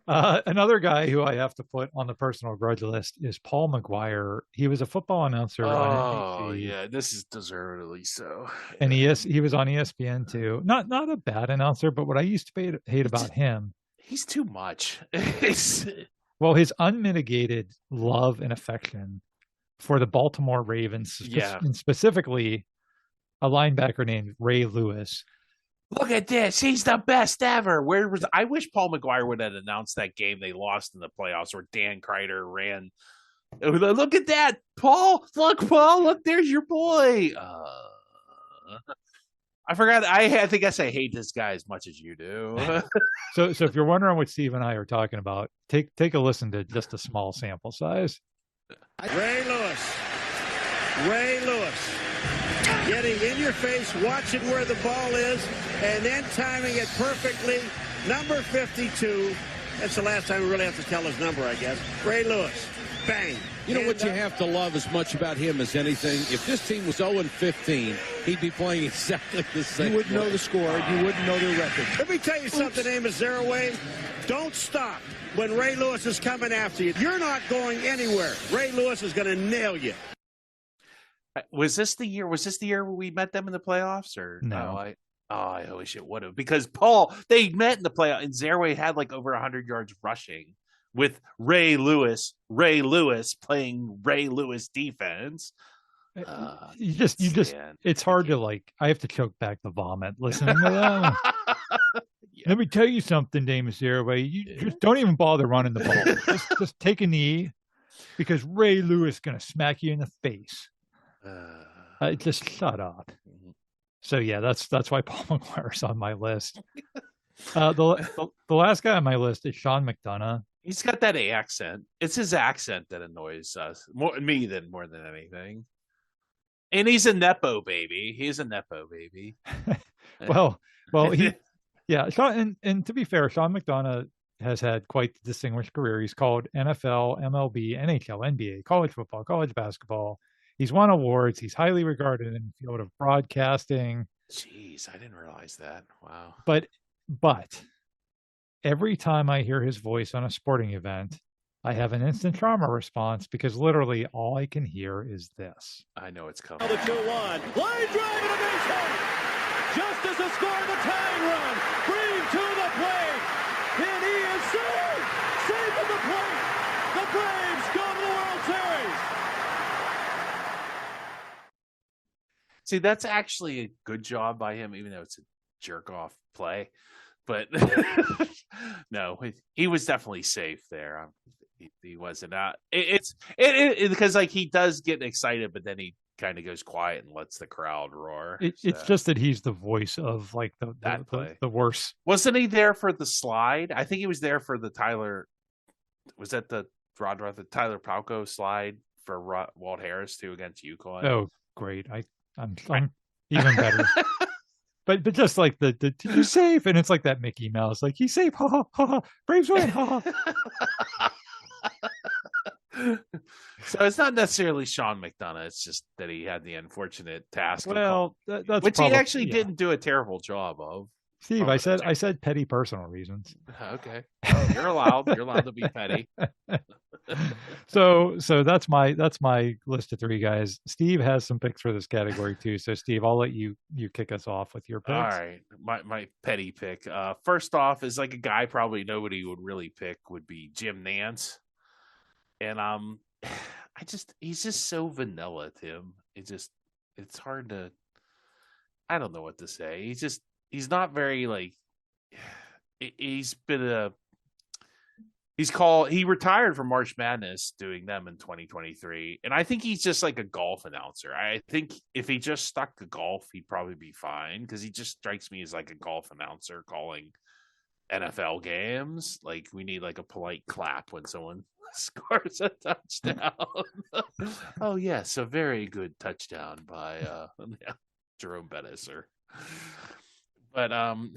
Speaker 1: Another guy who I have to put on the personal grudge list is Paul McGuire. He was a football announcer on NBC.
Speaker 2: Yeah, this is deservedly so.
Speaker 1: And he was on ESPN too. Not a bad announcer, but what I used to hate about him,
Speaker 2: he's too much.
Speaker 1: Well, his unmitigated love and affection for the Baltimore Ravens, and specifically a linebacker named Ray Lewis.
Speaker 2: Look at this. He's the best ever. I wish Paul McGuire would have announced that game they lost in the playoffs where Dan Kreider ran. Look at that, Paul. Look, Paul. Look, there's your boy. I forgot. I think I hate this guy as much as you do.
Speaker 1: So if you're wondering what Steve and I are talking about, take a listen to just a small sample size.
Speaker 10: Ray Lewis. Getting in your face, watching where the ball is, and then timing it perfectly. Number 52. That's the last time we really have to tell his number, I guess. Ray Lewis. Bang.
Speaker 11: What you have to love as much about him as anything, if this team was 0-15, he'd be playing exactly the same.
Speaker 10: You wouldn't know the score. You wouldn't know their record. Let me tell you something, Amos Zeraway. Don't stop when Ray Lewis is coming after you. You're not going anywhere. Ray Lewis is going to nail you.
Speaker 2: Was this the year where we met them in the playoffs? Or
Speaker 1: no?
Speaker 2: I wish it would have, because they met in the playoffs, and Zeraway had like over 100 yards rushing with Ray Lewis playing Ray Lewis defense.
Speaker 1: It's hard to I have to choke back the vomit listening to that. Yeah. Let me tell you something, Damus Zeraway. You just don't even bother running the ball. just take a knee, because Ray Lewis is going to smack you in the face. Just shut up. So yeah, that's why Paul McGuire's on my list. The last guy on my list is Sean McDonough.
Speaker 2: He's got that accent. It's his accent that annoys more than anything. And he's a nepo baby.
Speaker 1: well, Sean, and to be fair, Sean McDonough has had quite the distinguished career. He's called NFL, MLB, NHL, NBA, college football, college basketball. He's won awards. He's highly regarded in the field of broadcasting.
Speaker 2: Jeez, I didn't realize that. Wow.
Speaker 1: But every time I hear his voice on a sporting event, I have an instant trauma response, because literally all I can hear is this.
Speaker 2: I know it's coming.
Speaker 10: The 2-1. Line drive and a base hit. Just as the score of the tying run. Green to the plate. And he is safe. Safe at the plate. The Braves go to the World Series.
Speaker 2: See, that's actually a good job by him, even though it's a jerk-off play. But no, he was definitely safe there. He wasn't. It's because he does get excited, but then he kind of goes quiet and lets the crowd roar.
Speaker 1: It's just that he's the voice of the worst.
Speaker 2: Wasn't he there for the slide? I think he was there for the Tyler. Was that the Tyler Palco slide for Walt Harris too against UConn?
Speaker 1: Oh, great! even better. But just like the you're safe, and it's like that Mickey Mouse, like he's safe, ha ha ha ha, Braves win, ha ha.
Speaker 2: So it's not necessarily Sean McDonough. It's just that he had the unfortunate task.
Speaker 1: Well, that's
Speaker 2: which
Speaker 1: probably,
Speaker 2: he actually didn't do a terrible job of.
Speaker 1: Steve, I said petty personal reasons.
Speaker 2: Okay, well, you're allowed. You're allowed to be petty.
Speaker 1: So that's my list of 3 guys. Steve has some picks for this category too. So Steve, I'll let you kick us off with your picks.
Speaker 2: All right, my petty pick. First off is like a guy probably nobody would really pick would be Jim Nantz, and he's just so vanilla, Tim. It's hard to. I don't know what to say. He's not very like. He retired from March Madness doing them in 2023. And I think he's just like a golf announcer. I think if he just stuck to golf, he'd probably be fine because he just strikes me as like a golf announcer calling NFL games. Like we need like a polite clap when someone scores a touchdown. Oh, yes, a very good touchdown by Jerome Bettis. But and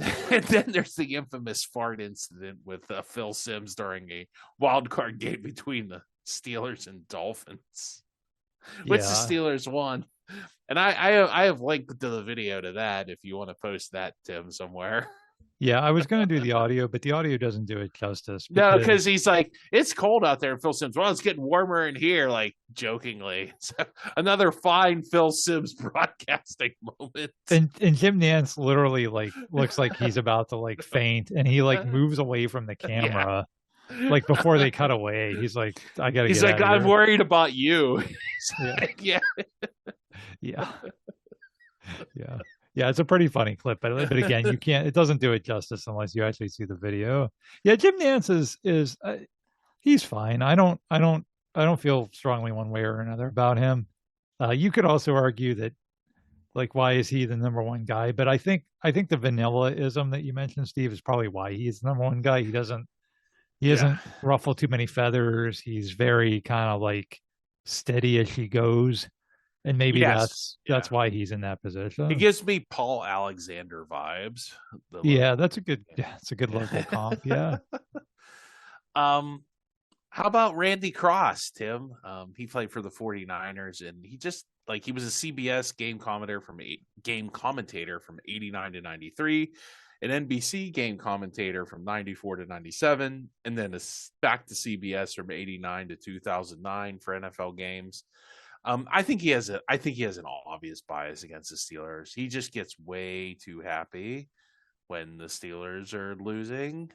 Speaker 2: then there's the infamous fart incident with Phil Simms during a wild card game between the Steelers and Dolphins, which the Steelers won. And I have linked to the video to that if you want to post that, Tim, somewhere.
Speaker 1: Yeah, I was going to do the audio, but the audio doesn't do it justice.
Speaker 2: No, because he's like, it's cold out there. And Phil Simms, well, it's getting warmer in here, like jokingly. So another fine Phil Simms broadcasting moment.
Speaker 1: And Jim Nantz literally like looks like he's about to like faint, and he like moves away from the camera. Yeah. Like before they cut away, he's like, I gotta.
Speaker 2: He's
Speaker 1: get
Speaker 2: like,
Speaker 1: out of
Speaker 2: I'm
Speaker 1: here.
Speaker 2: worried about you.
Speaker 1: Yeah. Yeah. Yeah, it's a pretty funny clip, but again, you can't. It doesn't do it justice unless you actually see the video. Yeah, Jim Nantz is he's fine. I don't feel strongly one way or another about him. You could also argue that, like, why is he the number one guy? But I think the vanilla-ism that you mentioned, Steve, is probably why he's the number one guy. He doesn't ruffle too many feathers. He's very kind of like steady as she goes. And maybe that's why he's in that position.
Speaker 2: He gives me Paul Alexander vibes.
Speaker 1: That's a good local comp. Yeah.
Speaker 2: How about Randy Cross, Tim? He played for the 49ers, and he just he was a CBS game commentator from 89 to 93, an NBC game commentator from 94 to 97, and then back to CBS from 89 to 2009 for NFL games. I think he has an obvious bias against the Steelers. He just gets way too happy when the Steelers are losing,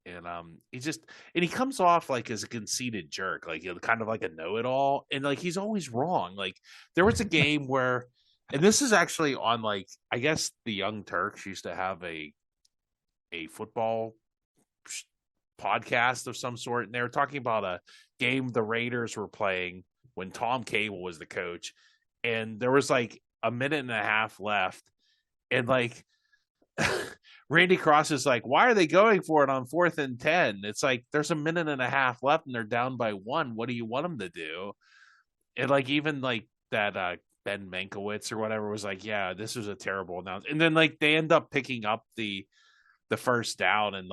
Speaker 2: and he comes off like as a conceited jerk, like kind of like a know-it-all, and like he's always wrong. Like there was a game where, and this is actually on I guess the Young Turks used to have a football podcast of some sort, and they were talking about a game the Raiders were playing when Tom Cable was the coach, and there was a minute and a half left, and Randy Cross is like, why are they going for it on 4th and 10? It's like there's a minute and a half left and they're down by 1. What do you want them to do? And even that Ben Mankiewicz or whatever was like, yeah, this was a terrible announcement. And then they end up picking up the first down, and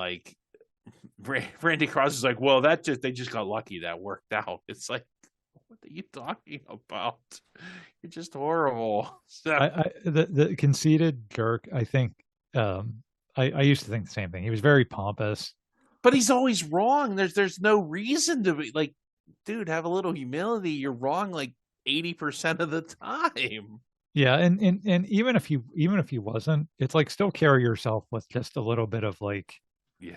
Speaker 2: Randy Cross is like, well, they just got lucky that worked out. It's like, what are you talking about? You're just horrible. So,
Speaker 1: the conceited jerk. I think I used to think the same thing. He was very pompous,
Speaker 2: but he's always wrong. There's no reason to be dude. Have a little humility. You're wrong 80% of the time.
Speaker 1: Yeah, and even if he wasn't, it's still carry yourself with just a little bit of he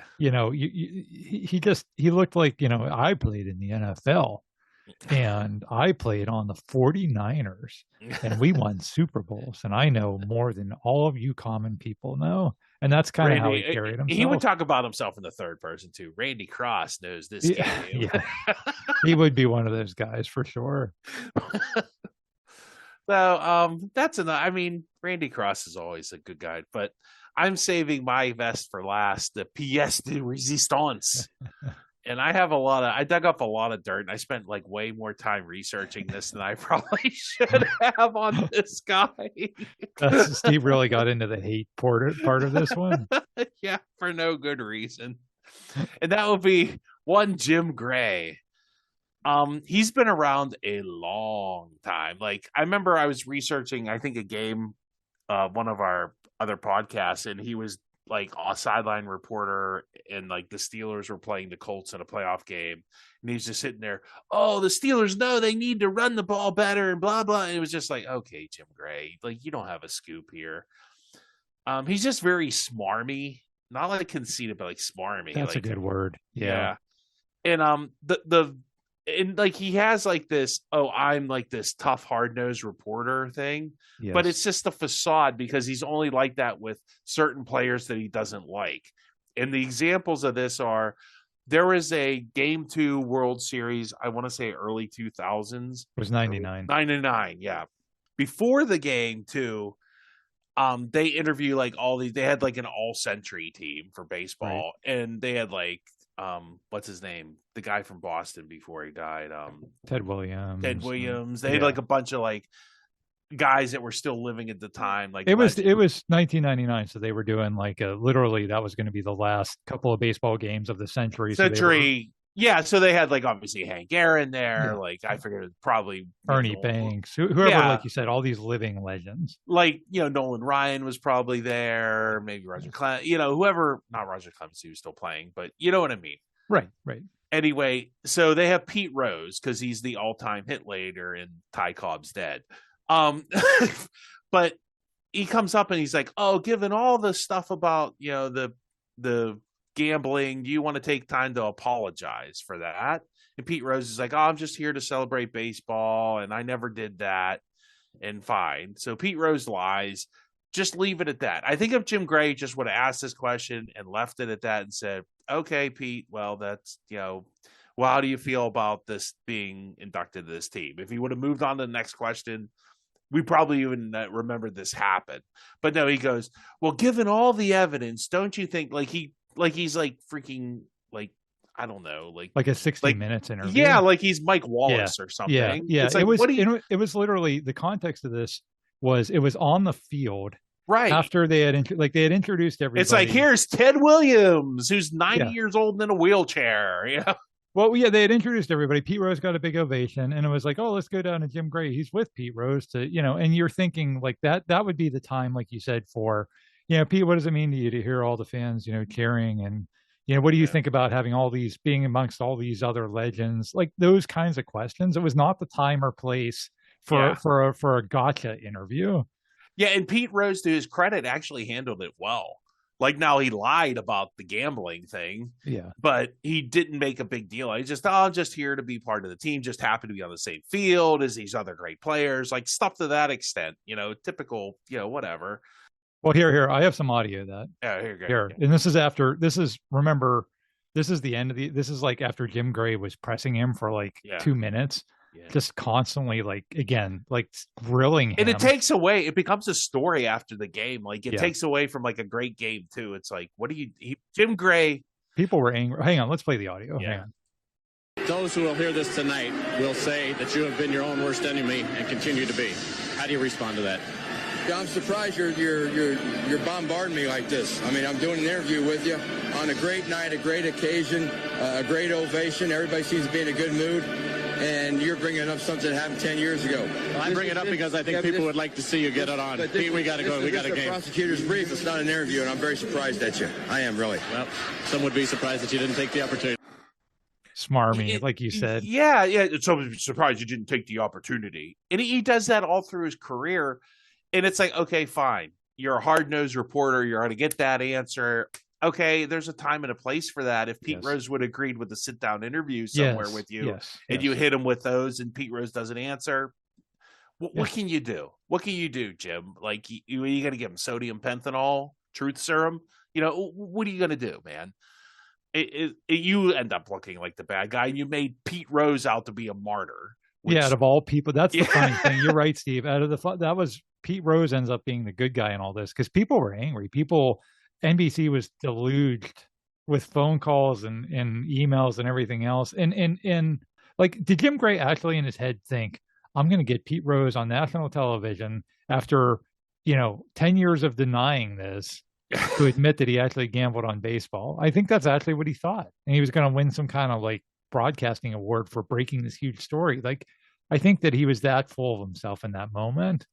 Speaker 1: looked like I played in the NFL. And I played on the 49ers, and we won Super Bowls, and I know more than all of you common people know. And that's kind of how he carried himself.
Speaker 2: He would talk about himself in the third person too. Randy Cross knows this game.
Speaker 1: Yeah. He would be one of those guys for sure.
Speaker 2: So that's enough. I mean, Randy Cross is always a good guy, but I'm saving my best for last. The pièce de résistance. and I dug up a lot of dirt, and I spent like way more time researching this than I probably should have on this guy.
Speaker 1: Steve really got into the hate part of this one.
Speaker 2: Yeah, for no good reason. And that would be one Jim Gray. He's been around a long time. Like, I remember I was researching, I think, a game, one of our other podcasts, and he was like a sideline reporter, and like the Steelers were playing the Colts in a playoff game, and he's just sitting there, oh, the Steelers know they need to run the ball better and blah blah. And it was just like, okay, Jim Gray, like, you don't have a scoop here. He's just very smarmy, not like conceited, but like smarmy.
Speaker 1: That's
Speaker 2: like,
Speaker 1: a good word. Yeah.
Speaker 2: And and like he has like this, oh, I'm like this tough, hard-nosed reporter thing, but it's just a facade, because he's only like that with certain players that he doesn't like. And the examples of this are, there was a Game 2 World Series, I want to say early 2000s.
Speaker 1: It was 99.
Speaker 2: 99, yeah. Before the game, too, they interview like they had like an all-century team for baseball, right. And they had like, what's his name? The guy from Boston before he died.
Speaker 1: Ted Williams.
Speaker 2: They had like a bunch of like guys that were still living at the time. Like
Speaker 1: it was 1999, so they were doing like literally that was going to be the last couple of baseball games of the century.
Speaker 2: Yeah, so they had like obviously Hank Aaron there, like I forget, probably
Speaker 1: Ernie Banks, whoever, like you said, all these living legends.
Speaker 2: Like, Nolan Ryan was probably there, maybe Roger Clemens, whoever, not Roger Clemens, he was still playing, but you know what I mean.
Speaker 1: Right.
Speaker 2: Anyway, so they have Pete Rose, because he's the all-time hit leader in Ty Cobb's Dead. But he comes up and he's like, oh, given all the stuff about, the gambling, do you want to take time to apologize for that? And Pete Rose is like, oh, I'm just here to celebrate baseball, and I never did that, and fine. So Pete Rose lies. Just leave it at that. I think if Jim Gray just would have asked this question and left it at that and said, okay, Pete, well, that's, well, how do you feel about this being inducted to this team? If he would have moved on to the next question, we probably even remember this happened. But no, he goes, well, given all the evidence, don't you think, he's like freaking, like, I don't know, like
Speaker 1: a 60 minutes interview.
Speaker 2: Yeah, like he's Mike Wallace or something.
Speaker 1: Yeah.
Speaker 2: It's like,
Speaker 1: it was literally, the context of this was, it was on the field,
Speaker 2: right
Speaker 1: after they had introduced everybody.
Speaker 2: It's like, here's Ted Williams, who's 90 years old and in a wheelchair.
Speaker 1: Well, yeah, they had introduced everybody. Pete Rose got a big ovation, and it was like, oh, let's go down to Jim Gray. He's with Pete Rose to, and you're thinking like that would be the time, like you said, for, Pete, what does it mean to you to hear all the fans, cheering? And, what do you think about having all these, being amongst all these other legends? Like those kinds of questions. It was not the time or place for a gotcha interview.
Speaker 2: Yeah, and Pete Rose, to his credit, actually handled it well. Like, now he lied about the gambling thing, but he didn't make a big deal. He just, I'm just here to be part of the team, just happen to be on the same field as these other great players, like stuff to that extent, typical, whatever.
Speaker 1: Well, here, I have some audio of that.
Speaker 2: Yeah, here.
Speaker 1: Yeah. And this is the end of this is like after Jim Gray was pressing him for like 2 minutes. Yeah. Just constantly, like, again, like grilling him.
Speaker 2: And it becomes a story after the game. Like, it takes away from like a great game too. It's like, Jim Gray.
Speaker 1: People were angry. Hang on, let's play the audio.
Speaker 2: Yeah.
Speaker 1: Hang on.
Speaker 11: Those who will hear this tonight will say that you have been your own worst enemy and continue to be. How do you respond to that?
Speaker 12: Yeah, I'm surprised you're bombarding me like this. I mean, I'm doing an interview with you on a great night, a great occasion, a great ovation. Everybody seems to be in a good mood. And you're bringing up something that happened 10 years ago.
Speaker 11: Well, I bring it up because I think people would like to see you get it on. Pete, we got to go. We got a game.
Speaker 12: It's a prosecutor's brief. It's not an interview, and I'm very surprised at you. I am, really.
Speaker 11: Well, some would be surprised that you didn't take the opportunity.
Speaker 1: Smarmy, like you said.
Speaker 2: Yeah. It's so surprised you didn't take the opportunity. And he does that all through his career. And it's like, okay, fine. You're a hard-nosed reporter. You're going to get that answer. Okay, there's a time and a place for that. If Pete Rose would have agreed with a sit-down interview somewhere with you, and you hit him with those, and Pete Rose doesn't answer, what can you do? What can you do, Jim? Like, you going to give him sodium pentanol, truth serum? What are you going to do, man? You end up looking like the bad guy, and you made Pete Rose out to be a martyr.
Speaker 1: Out of all people, that's the funny thing. You're right, Steve. That was Pete Rose ends up being the good guy in all this, because people were angry. NBC was deluged with phone calls and emails and everything else. And like, did Jim Gray actually in his head think, I'm going to get Pete Rose on national television after, 10 years of denying this to admit that he actually gambled on baseball? I think that's actually what he thought. And he was going to win some kind of like broadcasting award for breaking this huge story. Like, I think that he was that full of himself in that moment.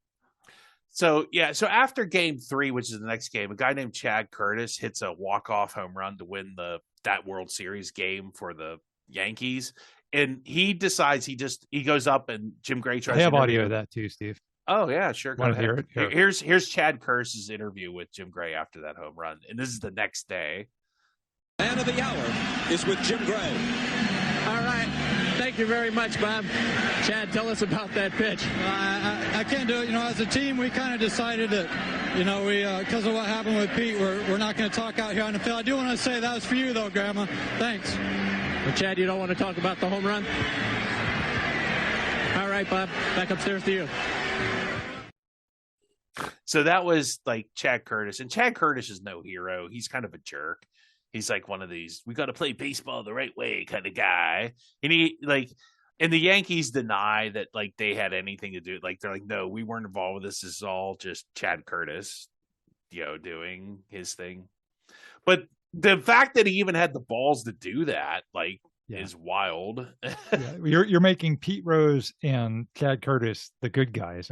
Speaker 2: So after game 3, which is the next game, a guy named Chad Curtis hits a walk-off home run to win that World Series game for the Yankees. And he decides he goes up and Jim Gray tries
Speaker 1: I have
Speaker 2: to
Speaker 1: audio of that too, Steve.
Speaker 2: Oh yeah, sure. Go
Speaker 1: Want to
Speaker 2: ahead.
Speaker 1: hear it?
Speaker 2: Here's Chad Curtis's interview with Jim Gray after that home run. And this is the next day.
Speaker 10: Man of the hour is with Jim Gray.
Speaker 13: All right. Thank you very much, Bob. Chad, tell us about that pitch.
Speaker 14: I can't do it. As a team, we kind of decided that, we because of what happened with Pete, we're not going to talk out here on the field. I do want to say that was for you, though, Grandma. Thanks.
Speaker 13: Well, Chad, you don't want to talk about the home run? All right, Bob. Back upstairs to you.
Speaker 2: So that was like Chad Curtis. And Chad Curtis is no hero. He's kind of a jerk. He's like one of these, we got to play baseball the right way kind of guy. And and the Yankees deny that like they had anything to do. Like, they're like, no, we weren't involved with this. This is all just Chad Curtis, doing his thing. But the fact that he even had the balls to do that, is wild.
Speaker 1: You're making Pete Rose and Chad Curtis the good guys.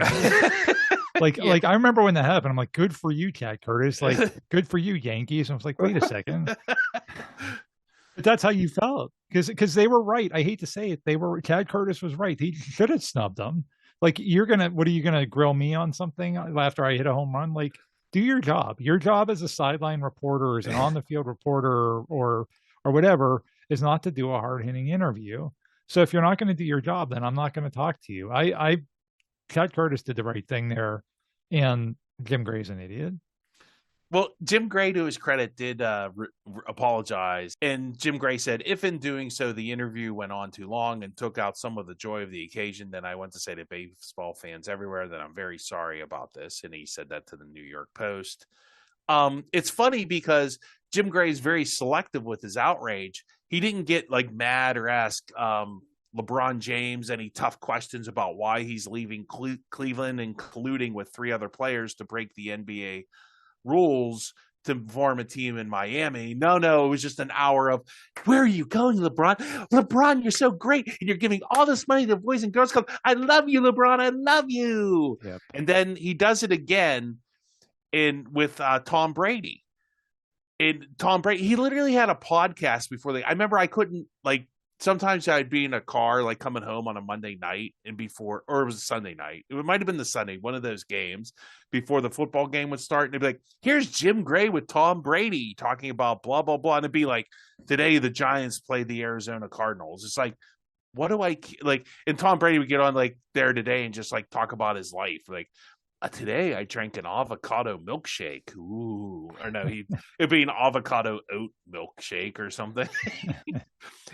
Speaker 1: Like I remember when that happened, I'm like, good for you, Chad Curtis. Like, good for you, Yankees. And I was like, wait a second. But that's how you felt, because they were right. I hate to say it, Chad Curtis was right. He should have snubbed them. Like, what are you gonna grill me on something after I hit a home run? Like, do your job. Your job as a sideline reporter, as an on the field reporter, or whatever, is not to do a hard hitting interview. So if you're not going to do your job, then I'm not going to talk to you. Chad Curtis did the right thing there, and Jim Gray's an idiot.
Speaker 2: Well, Jim Gray, to his credit, did apologize. And Jim Gray said, if in doing so, the interview went on too long and took out some of the joy of the occasion, then I want to say to baseball fans everywhere that I'm very sorry about this. And he said that to the New York Post. It's funny because Jim Gray is very selective with his outrage. He didn't get like mad or ask LeBron James any tough questions about why he's leaving Cleveland and colluding with 3 other players to break the NBA rules to form a team in Miami. No, it was just an hour of, where are you going, LeBron? LeBron, you're so great, and you're giving all this money to the Boys and Girls Club. I love you, LeBron. I love you. Yep. And then he does it again with Tom Brady. And Tom Brady, he literally had a podcast before I remember I couldn't, sometimes I'd be in a car, coming home on a Monday night or it was a Sunday night. It might have been the Sunday, one of those games before the football game would start. And it'd be like, here's Jim Gray with Tom Brady talking about blah, blah, blah. And it'd be like, today the Giants play the Arizona Cardinals. It's like, what do I and Tom Brady would get on there today and just talk about his life. Today I drank an avocado milkshake. Ooh, or no, it'd be an avocado oat milkshake or something. And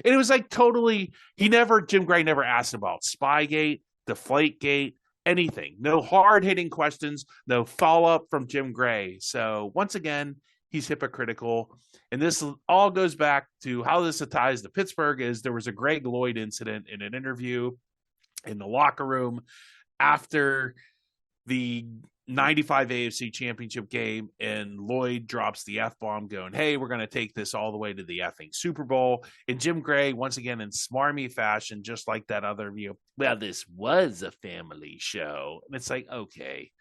Speaker 2: it was totally, Jim Gray never asked about Spygate, Deflategate, anything. No hard hitting questions, no follow up from Jim Gray. So once again, he's hypocritical. And this all goes back to how this ties to Pittsburgh. Is there was a Greg Lloyd incident in an interview in the locker room after the 95 AFC championship game, and Lloyd drops the F-bomb going, hey, we're going to take this all the way to the effing Super Bowl. And Jim Gray, once again, in smarmy fashion, just like that other view, well, this was a family show. And it's like, okay.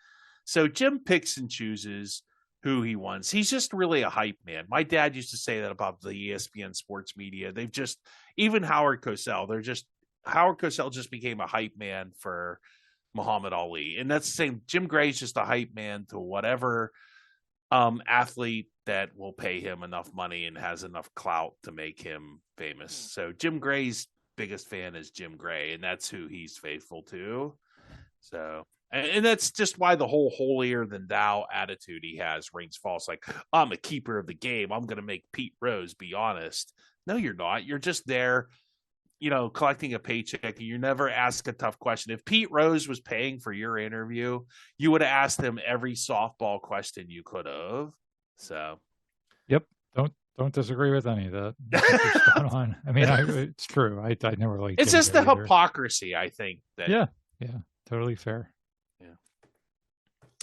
Speaker 2: So Jim picks and chooses who he wants. He's just really a hype man. My dad used to say that about the ESPN sports media. They've just, even Howard Cosell just became a hype man for Muhammad Ali. And that's the same. Jim Gray's just a hype man to whatever athlete that will pay him enough money and has enough clout to make him famous. So Jim Gray's biggest fan is Jim Gray, and that's who he's faithful to. So, and that's just why the whole holier than thou attitude he has rings false. Like, I'm a keeper of the game. I'm going to make Pete Rose be honest. No, you're not. You're just there, collecting a paycheck, and you never ask a tough question. If Pete Rose was paying for your interview, you would have asked him every softball question you could have. So,
Speaker 1: yep. Don't disagree with any of that. It's spot on. I mean, it's true. I never liked
Speaker 2: It's
Speaker 1: Jim
Speaker 2: just the
Speaker 1: Gray either.
Speaker 2: hypocrisy, I think. That
Speaker 1: Yeah, totally fair.
Speaker 2: Yeah.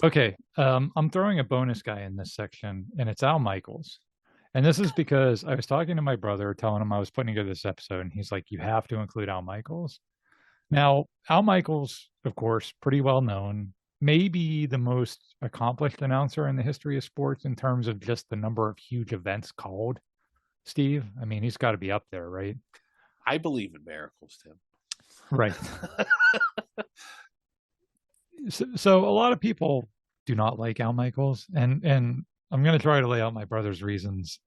Speaker 1: Okay, I'm throwing a bonus guy in this section, and it's Al Michaels. And this is because I was talking to my brother, telling him I was putting together this episode, and he's like, "You have to include Al Michaels." Now, Al Michaels, of course, pretty well known, maybe the most accomplished announcer in the history of sports in terms of just the number of huge events called. Steve, I mean, he's got to be up there, right?
Speaker 2: I believe in miracles, Tim.
Speaker 1: Right. So a lot of people do not like Al Michaels, and I'm going to try to lay out my brother's reasons.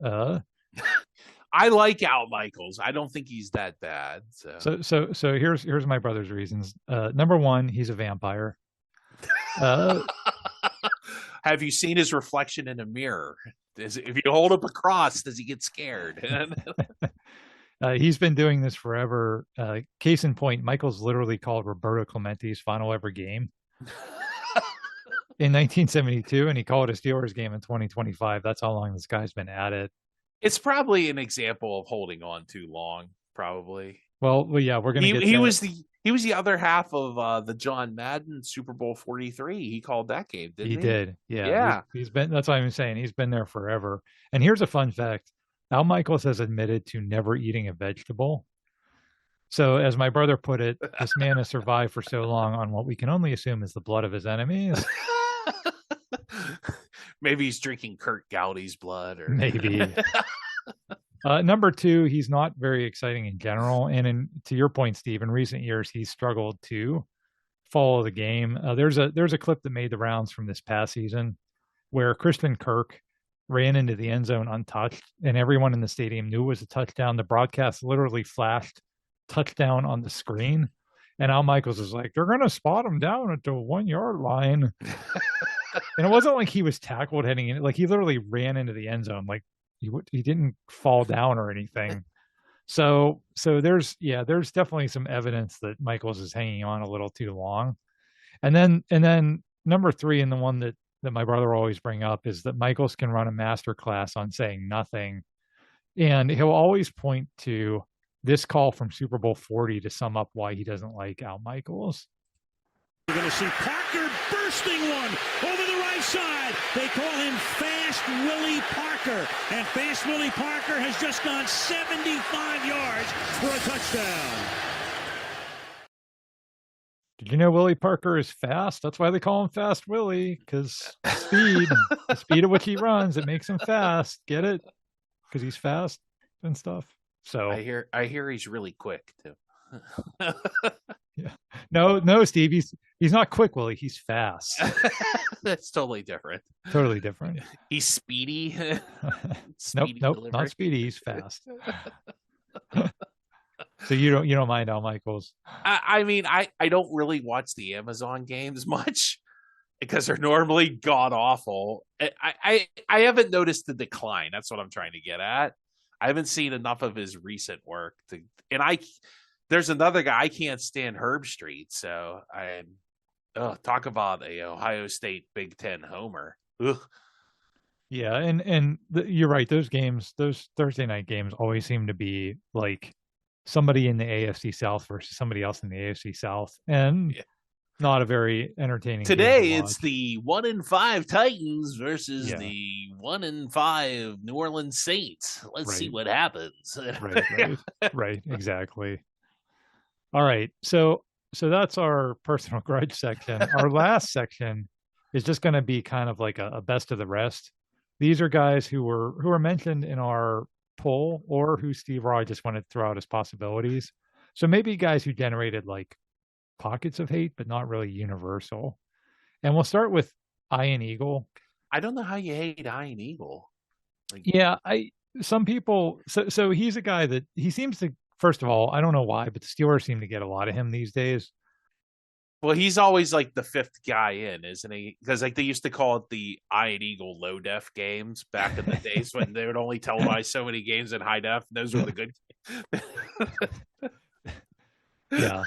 Speaker 2: I like Al Michaels. I don't think he's that bad.
Speaker 1: So here's my brother's reasons. Number one, he's a vampire.
Speaker 2: Have you seen his reflection in a mirror? If you hold up a cross, does he get scared?
Speaker 1: He's been doing this forever. Case in point, Michaels literally called Roberto Clemente's final ever game in 1972, and he called a Steelers game in 2025. That's how long this guy's been at it.
Speaker 2: It's probably an example of holding on too long, probably.
Speaker 1: Well, yeah, we're gonna.
Speaker 2: He was the other half of the John Madden Super Bowl 43. He called that game, didn't he?
Speaker 1: He did, yeah.
Speaker 2: Yeah.
Speaker 1: He's been. That's what I'm saying. He's been there forever. And here's a fun fact: Al Michaels has admitted to never eating a vegetable. So, as my brother put it, this man has survived for so long on what we can only assume is the blood of his enemies.
Speaker 2: Maybe he's drinking Kurt Gowdy's blood, or
Speaker 1: maybe. Number two, he's not very exciting in general. And to your point, Steve, in recent years, he's struggled to follow the game. There's a clip that made the rounds from this past season where Christian Kirk ran into the end zone untouched, and everyone in the stadium knew it was a touchdown. The broadcast literally flashed touchdown on the screen. And Al Michaels is like, they're going to spot him down at the 1 yard line. And it wasn't like he was tackled heading in. Like, he literally ran into the end zone. Like, he didn't fall down or anything. So there's definitely some evidence that Michaels is hanging on a little too long. And then number three, and the one that my brother always bring up, is that Michaels can run a master class on saying nothing. And he'll always point to this call from Super Bowl 40 to sum up why he doesn't like Al Michaels.
Speaker 10: You're going to see Parker bursting one over the right side. They call him Fast Willie Parker. And Fast Willie Parker has just gone 75 yards for a touchdown.
Speaker 1: Did you know Willie Parker is fast? That's why they call him Fast Willie, because the speed at which he runs, it makes him fast. Get it? Because he's fast and stuff. So
Speaker 2: I hear he's really quick too.
Speaker 1: Yeah. No, Steve, he's not quick, Willie. He's fast.
Speaker 2: That's totally different.
Speaker 1: Totally different.
Speaker 2: He's speedy.
Speaker 1: Nope, not speedy. He's fast. So you don't mind Al Michaels?
Speaker 2: I mean, I don't really watch the Amazon games much because they're normally god awful. I haven't noticed the decline. That's what I'm trying to get at. I haven't seen enough of his recent work there's another guy, I can't stand Herb Street. So talk about a Ohio State Big Ten homer. Ugh.
Speaker 1: Yeah. And you're right. Those games, those Thursday night games always seem to be like somebody in the AFC South versus somebody else in the AFC South. And not a very entertaining
Speaker 2: Today, it's the 1-5 Titans versus the 1-5 New Orleans Saints. Let's see what happens.
Speaker 1: Right. Exactly. All right. So that's our personal grudge section. Our last section is just going to be kind of like a best of the rest. These are guys who were mentioned in our poll, or who Steve Roy just wanted to throw out as possibilities. So maybe guys who generated like pockets of hate, but not really universal. And we'll start with Ian Eagle.
Speaker 2: I don't know how you hate Ian Eagle.
Speaker 1: Some people. So he's a guy that he seems to. First of all, I don't know why, but the Steelers seem to get a lot of him these days.
Speaker 2: Well, he's always like the fifth guy in, isn't he? Because like they used to call it the Ian Eagle low def games back in the days when they would only televise so many games in high def. Those were the good.
Speaker 1: Yeah.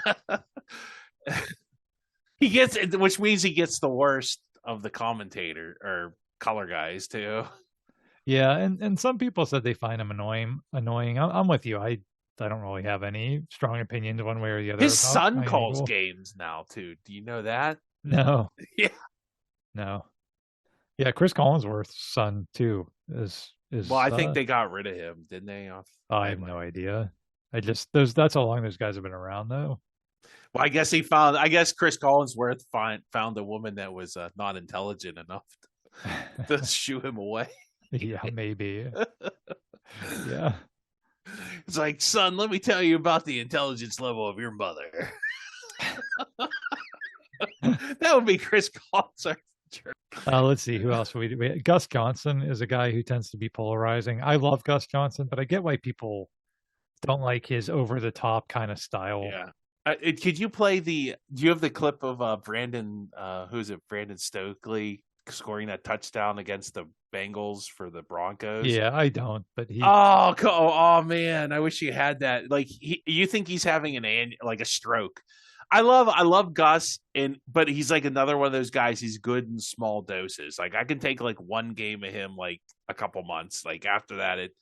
Speaker 2: He gets, which means he gets the worst of the commentator or color guys too.
Speaker 1: Yeah, and some people said they find him annoying. I'm with you. I don't really have any strong opinions one way or the other
Speaker 2: His
Speaker 1: about
Speaker 2: son
Speaker 1: Ian
Speaker 2: calls
Speaker 1: Eagle.
Speaker 2: games now too. Do you know that?
Speaker 1: No,
Speaker 2: Yeah.
Speaker 1: no. Yeah, Chris Collinsworth's son too is.
Speaker 2: Well, I think they got rid of him, didn't they?
Speaker 1: I have no idea. I just that's how long those guys have been around, though.
Speaker 2: Well, I guess I guess Chris Collinsworth found a woman that was not intelligent enough to shoo him away.
Speaker 1: Yeah, maybe. Yeah.
Speaker 2: It's like, son, let me tell you about the intelligence level of your mother. That would be Chris Collinsworth.
Speaker 1: Let's see who else we Gus Johnson is a guy who tends to be polarizing. I love Gus Johnson, but I get why people don't like his over the top kind of style.
Speaker 2: Yeah. Could you play do you have the clip of Brandon who's it, Brandon Stokely scoring that touchdown against the Bengals for the Broncos?
Speaker 1: Yeah, I don't, but he
Speaker 2: oh man, I wish you had that. Like you think he's having a stroke. I love Gus, but he's like another one of those guys. He's good in small doses. Like I can take like one game of him like a couple months. Like after that, it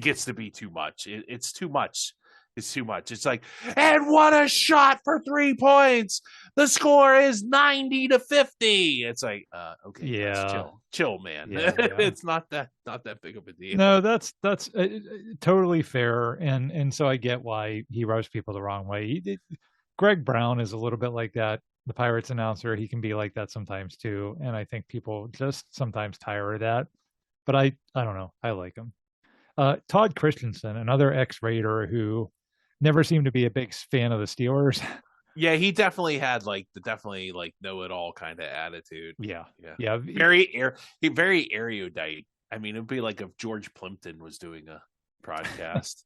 Speaker 2: gets to be too much. It's too much. It's too much. It's like, and what a shot for 3 points. The score is 90-50. It's like, okay,
Speaker 1: yeah,
Speaker 2: guys, chill, man.
Speaker 1: Yeah.
Speaker 2: It's not that big of a deal.
Speaker 1: No, that's totally fair, and so I get why he rubs people the wrong way. Greg Brown is a little bit like that. The Pirates announcer, he can be like that sometimes too, and I think people just sometimes tire of that. But I don't know. I like him. Todd Christensen, another ex-Raider who never seemed to be a big fan of the Steelers.
Speaker 2: Yeah, he definitely had like know-it-all kind of attitude.
Speaker 1: Yeah.
Speaker 2: Very erudite. I mean, it'd be like if George Plimpton was doing a broadcast.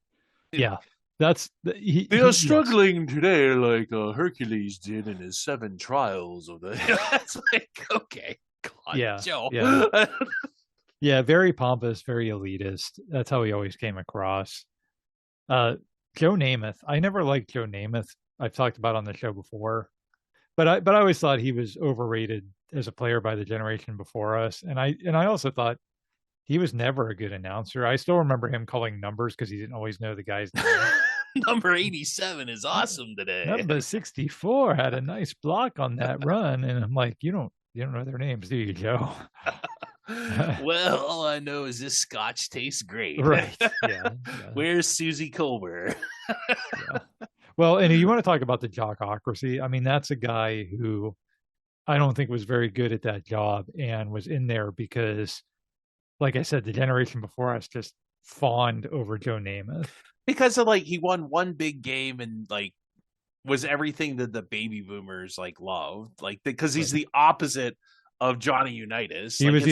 Speaker 1: Yeah, they
Speaker 2: are struggling today, like Hercules did in his 7 trials of the. That's like, okay, God,
Speaker 1: yeah,
Speaker 2: Joe.
Speaker 1: Yeah. Yeah, very pompous, very elitist. That's how he always came across. Joe Namath. I never liked Joe Namath. I've talked about on the show before, but I always thought he was overrated as a player by the generation before us. And I also thought he was never a good announcer. I still remember him calling numbers because he didn't always know the guy's name.
Speaker 2: Number 87 is awesome today.
Speaker 1: Number 64 had a nice block on that run, and I'm like, you don't know their names, do you, Joe?
Speaker 2: Well, all I know is this scotch tastes great.
Speaker 1: Right. Yeah.
Speaker 2: Where's Susie Colbert?
Speaker 1: Yeah. Well, and you want to talk about the jockocracy. I mean, that's a guy who I don't think was very good at that job and was in there because, like I said, the generation before us just fawned over Joe Namath.
Speaker 2: Because of he won one big game and was everything that the baby boomers loved. Because he's the opposite of Johnny Unitas.
Speaker 1: He was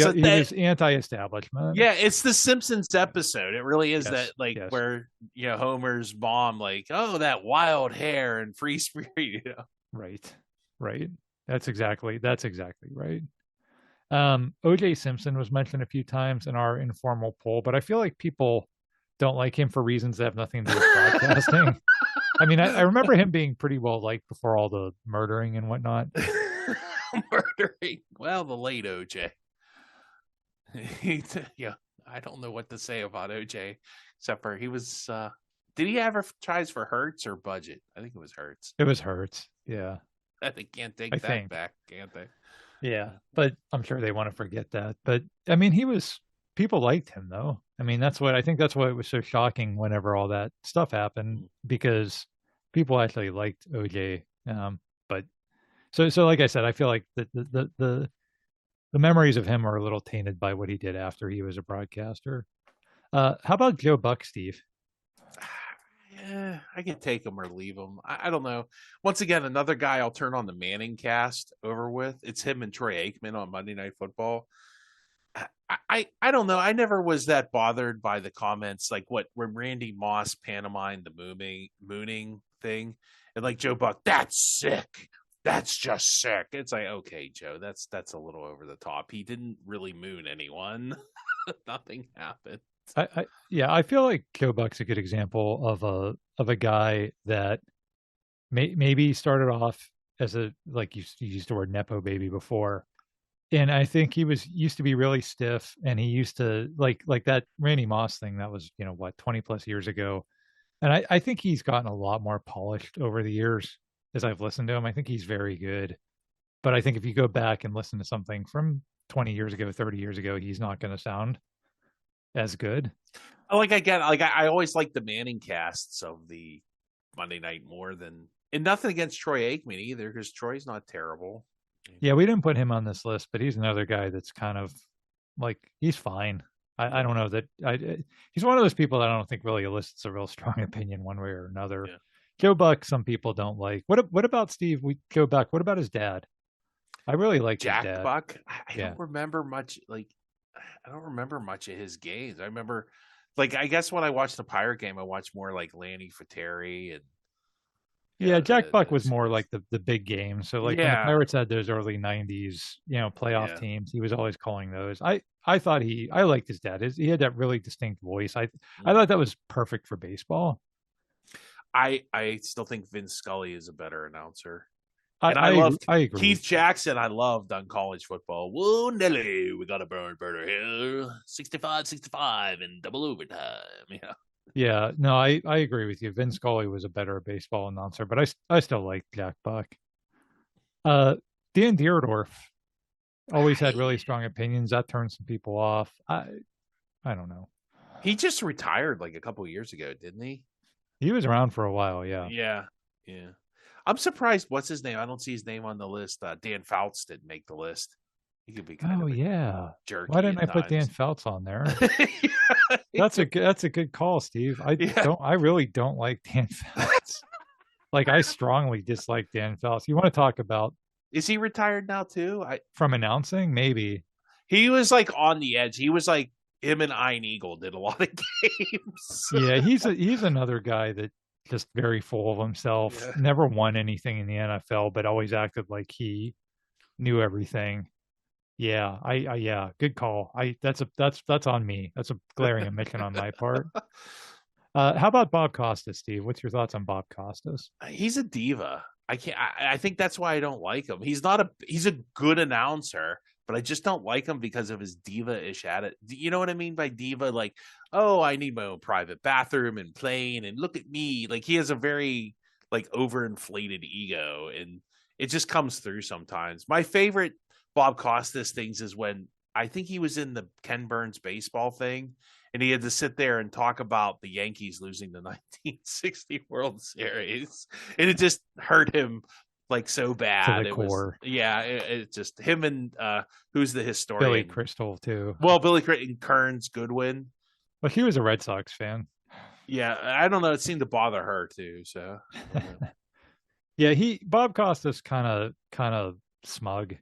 Speaker 1: anti-establishment.
Speaker 2: Yeah, it's the Simpsons episode. It really is.
Speaker 1: Yes,
Speaker 2: that
Speaker 1: yes.
Speaker 2: where Homer's mom oh, that wild hair and free spirit.
Speaker 1: Right. That's exactly right. O.J. Simpson was mentioned a few times in our informal poll, but I feel like people don't like him for reasons that have nothing to do with broadcasting. I mean, I remember him being pretty well liked before all the murdering and whatnot.
Speaker 2: Murdering. Well, the late OJ. Yeah, I don't know what to say about OJ, except for he was. Did he advertise for Hertz or Budget? I think it was Hertz.
Speaker 1: It was Hertz. Yeah.
Speaker 2: They can't take that back, can't they?
Speaker 1: Yeah, but I'm sure they want to forget that. But I mean, people liked him though. I mean, that's why it was so shocking whenever all that stuff happened, because people actually liked OJ. But so like I said, I feel like the memories of him are a little tainted by what he did after he was a broadcaster. How about Joe Buck, Steve?
Speaker 2: Yeah, I can take him or leave him. I don't know. Once again, another guy I'll turn on the Manning cast over with. It's him and Troy Aikman on Monday Night Football. I don't know. I never was that bothered by the comments when Randy Moss pantomimed the mooning thing, and Joe Buck, that's sick. That's just sick. It's like, okay, Joe, that's a little over the top. He didn't really moon anyone. Nothing happened.
Speaker 1: I feel like Joe Buck's a good example of a guy that maybe started off as you used the word nepo baby before, And I think he used to be really stiff, and he used to like that Randy Moss thing that was 20 plus years ago. And I think he's gotten a lot more polished over the years as I've listened to him. I think he's very good. But I think if you go back and listen to something from 20 years ago, 30 years ago, he's not going to sound as good.
Speaker 2: I always like the Manning casts of the Monday night more than, and nothing against Troy Aikman either, because Troy's not terrible.
Speaker 1: Yeah, we didn't put him on this list, but he's another guy that's kind of like, he's fine. I don't know that he's one of those people that I don't think really elicits a real strong opinion one way or another.
Speaker 2: Yeah.
Speaker 1: Joe Buck, some people don't like. What about Steve? We go back. What about his dad? I really like
Speaker 2: Jack
Speaker 1: his dad.
Speaker 2: Buck. I don't remember much. I don't remember much of his games. I remember, I guess when I watched the Pirate game, I watched more like Lanny Fateri and.
Speaker 1: Yeah, Jack Buck was more like the big game. So when the Pirates had those early '90s, playoff teams, he was always calling those. I thought I liked his dad. He had that really distinct voice. I thought that was perfect for baseball.
Speaker 2: I still think Vince Scully is a better announcer. And
Speaker 1: I agree.
Speaker 2: Keith Jackson, I loved on college football. Whoa, Nelly, we got a burner here. 65 and double overtime. Yeah.
Speaker 1: Yeah, no, I agree with you. Vin Scully was a better baseball announcer, but I still like Jack Buck. Dan Dierdorf always had really strong opinions. That turned some people off. I don't know.
Speaker 2: He just retired a couple of years ago, didn't he?
Speaker 1: He was around for a while, yeah.
Speaker 2: Yeah. I'm surprised. What's his name? I don't see his name on the list. Dan Fouts didn't make the list. He could be kind of a jerky.
Speaker 1: Why didn't I put Dan Fouts on there? That's a good call, Steve. I really don't like Dan Fouts. I strongly dislike Dan Fouts. You want to talk about?
Speaker 2: Is he retired now too?
Speaker 1: From announcing, maybe.
Speaker 2: He was on the edge. He was him and Ian Eagle did a lot of games.
Speaker 1: Yeah, he's another guy that just very full of himself. Yeah. Never won anything in the NFL, but always acted like he knew everything. Yeah, yeah, good call. That's on me. That's a glaring omission on my part. How about Bob Costas, Steve? What's your thoughts on Bob Costas?
Speaker 2: He's a diva. I think that's why I don't like him. He's a good announcer, but I just don't like him because of his diva-ish attitude. You know what I mean by diva? I need my own private bathroom and plane, and look at me. He has a very overinflated ego, and it just comes through sometimes. My favorite Bob Costas things is when I think he was in the Ken Burns baseball thing, and he had to sit there and talk about the Yankees losing the 1960 World Series, and it just hurt him so bad.
Speaker 1: To the core.
Speaker 2: It just him and who's the historian?
Speaker 1: Billy Crystal too.
Speaker 2: Well, Billy Crystal and Kearns Goodwin.
Speaker 1: Well, he was a Red Sox fan.
Speaker 2: Yeah, I don't know. It seemed to bother her too. So.
Speaker 1: Yeah, Bob Costas kind of smug.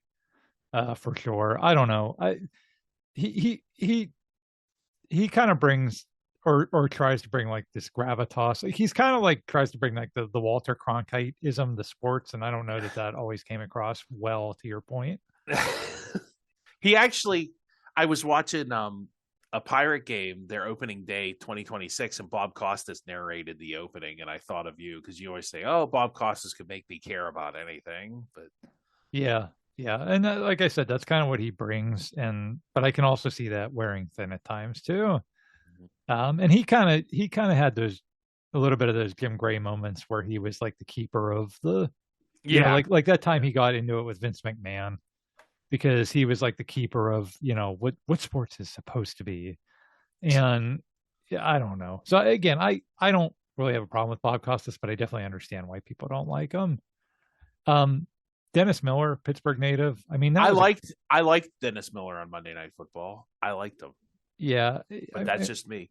Speaker 1: For sure. I don't know. He kind of brings or tries to bring this gravitas. He's kind of tries to bring the Walter Cronkite-ism to sports, and I don't know that always came across well, to your point.
Speaker 2: I was watching a Pirate game, their opening day 2026, and Bob Costas narrated the opening, and I thought of you because you always say, "Oh, Bob Costas could make me care about anything," but
Speaker 1: yeah. Yeah, and like I said, that's kind of what he brings, but I can also see that wearing thin at times too. And he kind of had a little bit of those Jim Gray moments where he was the keeper of the, like that time he got into it with Vince McMahon, because he was the keeper of what sports is supposed to be, and I don't know. So again, I don't really have a problem with Bob Costas, but I definitely understand why people don't like him. Dennis Miller, Pittsburgh native. I mean,
Speaker 2: I liked Dennis Miller on Monday Night Football. I liked him.
Speaker 1: Yeah,
Speaker 2: but that's just me.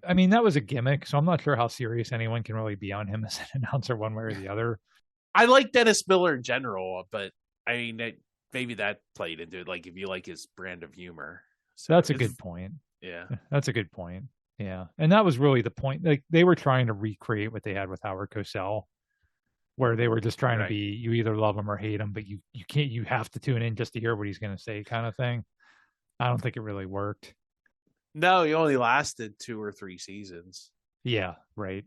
Speaker 1: I mean, that was a gimmick, so I'm not sure how serious anyone can really be on him as an announcer one way or the other.
Speaker 2: I like Dennis Miller in general, but I mean, maybe that played into it. If you like his brand of humor.
Speaker 1: So that's a good point.
Speaker 2: Yeah,
Speaker 1: that's a good point. Yeah, and that was really the point. They were trying to recreate what they had with Howard Cosell, where they were just trying to be, you either love him or hate him, but you can't, you have to tune in just to hear what he's going to say, kind of thing. I don't think it really worked.
Speaker 2: No, he only lasted 2 or 3 seasons.
Speaker 1: Yeah, right.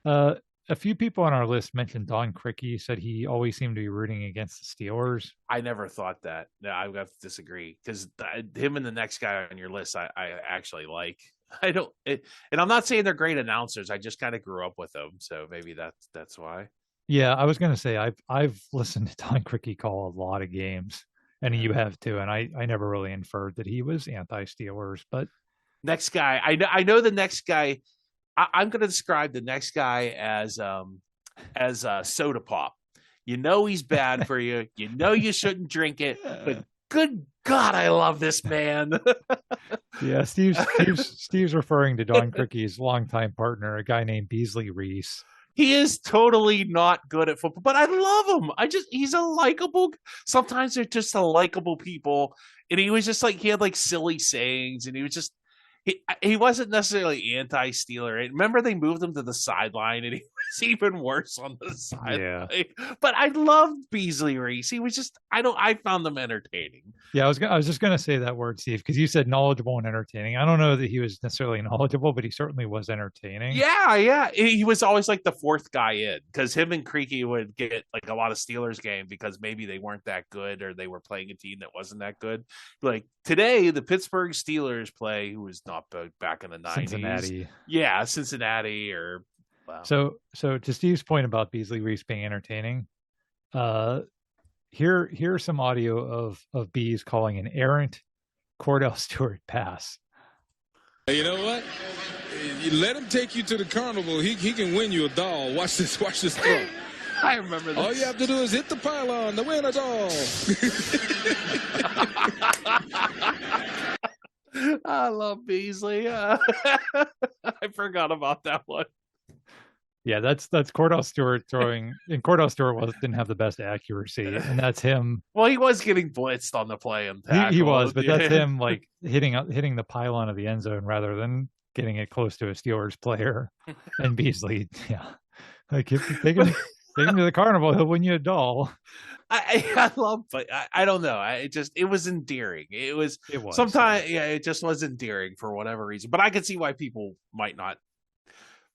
Speaker 1: Yeah. a few people on our list mentioned Don Criqui, said he always seemed to be rooting against the Steelers.
Speaker 2: I never thought that. No, I have to disagree because him and the next guy on your list, I actually like. And I'm not saying they're great announcers. I just kind of grew up with them, so maybe that's why.
Speaker 1: Yeah, I was going to say I've listened to Don Criqui call a lot of games, and you have too. And I never really inferred that he was anti-Steelers. But
Speaker 2: next guy, I know the next guy. I'm going to describe the next guy as soda pop. You know he's bad for you. You know you shouldn't drink it. But good God, I love this man.
Speaker 1: Yeah, Steve's referring to Don Criqui's longtime partner, a guy named Beasley Reese.
Speaker 2: He is totally not good at football, but I love him. He's a likable. Sometimes they're just a likable people, and he was just like he had like silly sayings, and he was just he wasn't necessarily anti-Steeler. Remember they moved him to the sideline, and he was even worse on the sideline.
Speaker 1: Yeah.
Speaker 2: But I loved Beasley Reese. He was just I found them entertaining.
Speaker 1: Yeah, I was just gonna say that word, Steve, because you said knowledgeable and entertaining. I don't know that he was necessarily knowledgeable, but he certainly was entertaining.
Speaker 2: Yeah. He was always like the fourth guy in because him and Creaky would get like a lot of Steelers game because maybe they weren't that good or they were playing a team that wasn't that good. Like today, the Pittsburgh Steelers play, who was not back in the 90s.
Speaker 1: Cincinnati.
Speaker 2: Yeah, Cincinnati or wow.
Speaker 1: So to Steve's point about Beasley Reese being entertaining, here's some audio of Bees calling an errant Cordell Stewart pass.
Speaker 15: You know what? You let him take you to the carnival. He can win you a doll. Watch this throw.
Speaker 2: I remember this.
Speaker 15: All you have to do is hit the pylon to win a doll.
Speaker 2: I love Beasley. I forgot about that one.
Speaker 1: Yeah, that's Cordell Stewart throwing, and Cordell Stewart didn't have the best accuracy, and that's him.
Speaker 2: Well, he was getting blitzed on the play and tackle.
Speaker 1: He was, but that's him like hitting the pylon of the end zone rather than getting it close to a Steelers player. And Beasley, yeah, like if you take him to the carnival, he'll win you a doll.
Speaker 2: I love, but I don't know. It was endearing. It was sometimes, yeah, it just was endearing for whatever reason. But I could see why people might not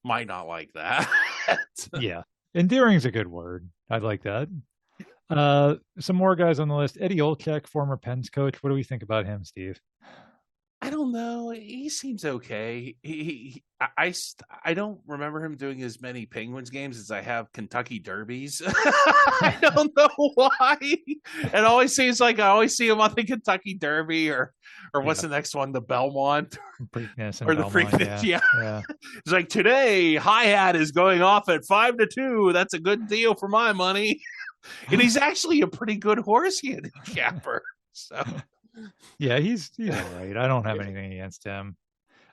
Speaker 2: like that.
Speaker 1: Yeah, endearing's a good word. I'd like that. Some more guys on the list. Eddie Olczyk, former Pens coach. What do we think about him, Steve?
Speaker 2: I don't know. He seems okay. I don't remember him doing as many Penguins games as I have Kentucky Derbies. I don't know why. It always seems like I always see him on the Kentucky Derby or what's the next one? The Belmont
Speaker 1: Preakness
Speaker 2: or the
Speaker 1: Belmont,
Speaker 2: Preakness. Yeah. It's like today hi-hat is going off at 5-2. That's a good deal for my money. And he's actually a pretty good horse handicapper. So.
Speaker 1: Yeah, he's all right. I don't have anything against him.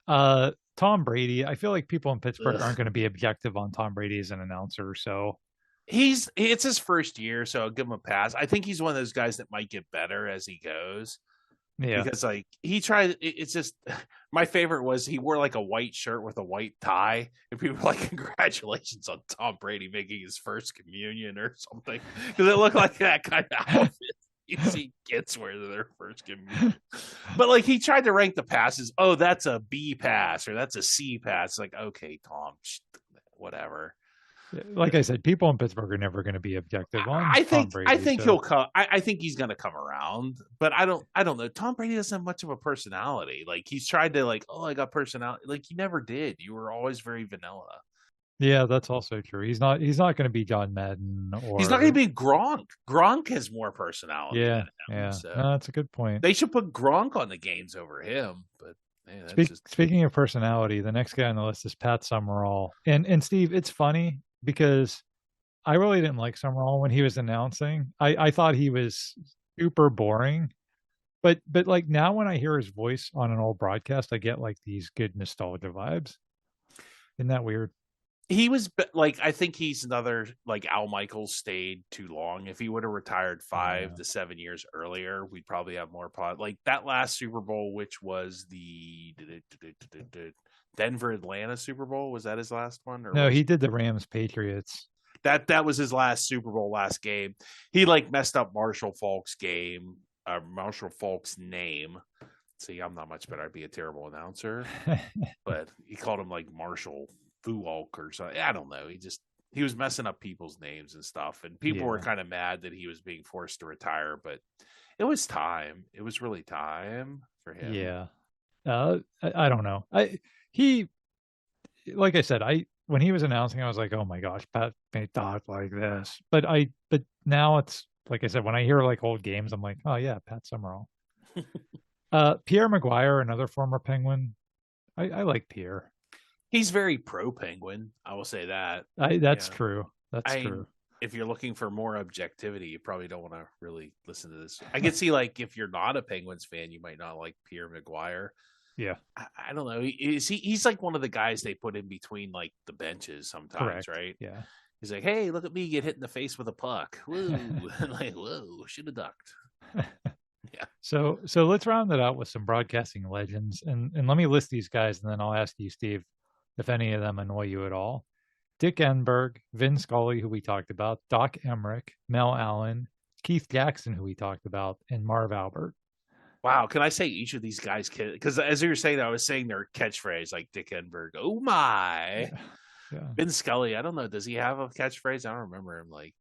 Speaker 1: Tom Brady, I feel like people in Pittsburgh aren't going to be objective on Tom Brady as an announcer. So
Speaker 2: it's his first year, so I'll give him a pass. I think he's one of those guys that might get better as he goes.
Speaker 1: Yeah,
Speaker 2: because like he tried. It's just my favorite was he wore like a white shirt with a white tie, and people were like, "Congratulations on Tom Brady making his first communion or something," because it looked like that kind of outfit. You see kids wear their first communion. But like he tried to rank the passes. Oh, that's a B pass or that's a C pass. Like, okay, Tom, whatever.
Speaker 1: Like I said, people in Pittsburgh are never going to be objective on Tom Brady.
Speaker 2: I think he'll come. I think he's going to come around, but I don't know. Tom Brady doesn't have much of a personality. Like he's tried to like, oh, I got personality. Like you never did. You were always very vanilla.
Speaker 1: Yeah, that's also true. He's not going to be John Madden or
Speaker 2: he's not going to be Gronk. Gronk has more personality.
Speaker 1: Yeah,
Speaker 2: than him,
Speaker 1: yeah.
Speaker 2: So.
Speaker 1: No, that's a good point.
Speaker 2: They should put Gronk on the games over him. But man,
Speaker 1: speaking of personality, the next guy on the list is Pat Summerall. And Steve, it's funny because I really didn't like Summerall when he was announcing. I thought he was super boring. But like now when I hear his voice on an old broadcast, I get like these good nostalgia vibes. Isn't that weird?
Speaker 2: He was like, I think he's another like Al Michaels stayed too long. If he would have retired 5 to 7 years earlier, we'd probably have more pod. Like that last Super Bowl, which was the Denver Atlanta Super Bowl. Was that his last one? Or
Speaker 1: no, he did the Rams Patriots.
Speaker 2: That was his last Super Bowl, last game. He like messed up Marshall Faulk's game, Marshall Faulk's name. See, I'm not much better. I'd be a terrible announcer, but he called him like Marshall Fualk or something. I don't know. he was messing up people's names and stuff, and people were kind of mad that he was being forced to retire. But it was time. It was really time for him.
Speaker 1: Yeah. I don't know. Like I said, when he was announcing, I was like, oh my gosh, Pat may talk like this. But now it's like I said, when I hear like old games, I'm like, oh yeah, Pat Summerall. Pierre Maguire, another former Penguin. I like Pierre.
Speaker 2: He's very pro Penguin. I will say that.
Speaker 1: That's true. That's true.
Speaker 2: If you're looking for more objectivity, you probably don't want to really listen to this. I could see like if you're not a Penguins fan, you might not like Pierre Maguire.
Speaker 1: Yeah.
Speaker 2: I don't know. He's like one of the guys they put in between like the benches sometimes,
Speaker 1: Correct.
Speaker 2: right?
Speaker 1: Yeah.
Speaker 2: He's like, hey, look at me get hit in the face with a puck. Woo. Like, whoa, should have ducked. Yeah.
Speaker 1: So let's round it out with some broadcasting legends. And let me list these guys, and then I'll ask you, Steve, if any of them annoy you at all. Dick Enberg, Vin Scully, who we talked about, Doc Emmerich, Mel Allen, Keith Jackson, who we talked about, and Marv Albert.
Speaker 2: Wow, can I say each of these guys? Because as you were saying, I was saying their catchphrase, like Dick Enberg. Oh my!
Speaker 1: Yeah.
Speaker 2: Vin Scully, I don't know. Does he have a catchphrase? I don't remember him. Like,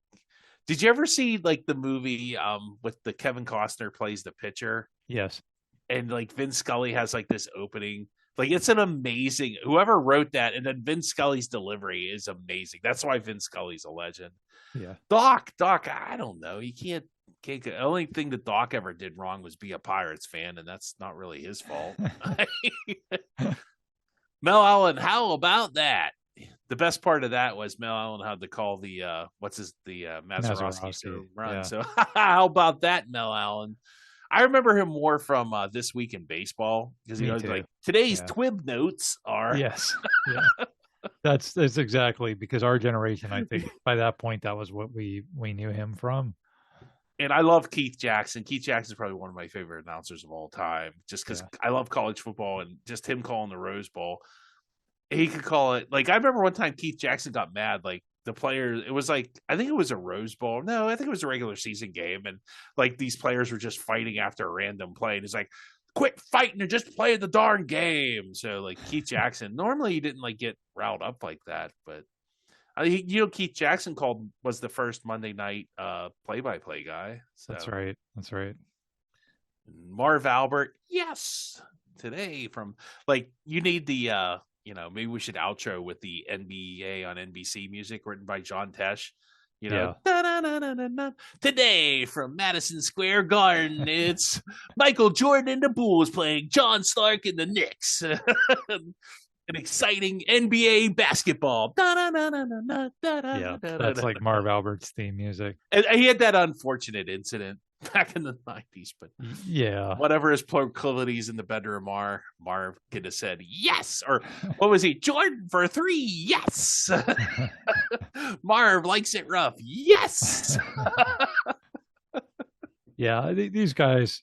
Speaker 2: did you ever see like the movie with the Kevin Costner plays the pitcher?
Speaker 1: Yes.
Speaker 2: And like Vin Scully has like this opening. Like it's an amazing. Whoever wrote that, and then Vin Scully's delivery is amazing. That's why Vin Scully's a legend.
Speaker 1: Yeah.
Speaker 2: Doc, I don't know. You can't. The only thing that Doc ever did wrong was be a Pirates fan, and that's not really his fault. Mel Allen, how about that? The best part of that was Mel Allen had to call the Mazeroski run.
Speaker 1: Yeah.
Speaker 2: So how about that, Mel Allen? I remember him more from This Week in Baseball because he was like today's Twib notes are
Speaker 1: yes. Yeah. That's exactly because our generation, I think by that point that was what we knew him from.
Speaker 2: And I love Keith Jackson. Keith Jackson is probably one of my favorite announcers of all time, just because I love college football and just him calling the Rose Bowl. He could call it like I remember one time Keith Jackson got mad, like the players. It was like I think it was a Rose Bowl. No, I think it was a regular season game, and like these players were just fighting after a random play, and he's like, "Quit fighting and just play the darn game." So like Keith Jackson, normally he didn't like get riled up like that, but. Keith Jackson was the first Monday night play-by-play guy. So.
Speaker 1: That's right.
Speaker 2: Marv Albert, yes. Today from like you need the maybe we should outro with the NBA on NBC music written by John Tesh. Today from Madison Square Garden, it's Michael Jordan and the Bulls playing John Stark and the Knicks. An exciting NBA basketball.
Speaker 1: Yeah, that's like Marv Albert's theme music.
Speaker 2: And he had that unfortunate incident back in the 90s, but whatever his proclivities in the bedroom are, Marv could have said yes. Or what was he? Jordan for 3, yes. Marv likes it rough, yes.
Speaker 1: Yeah, these guys,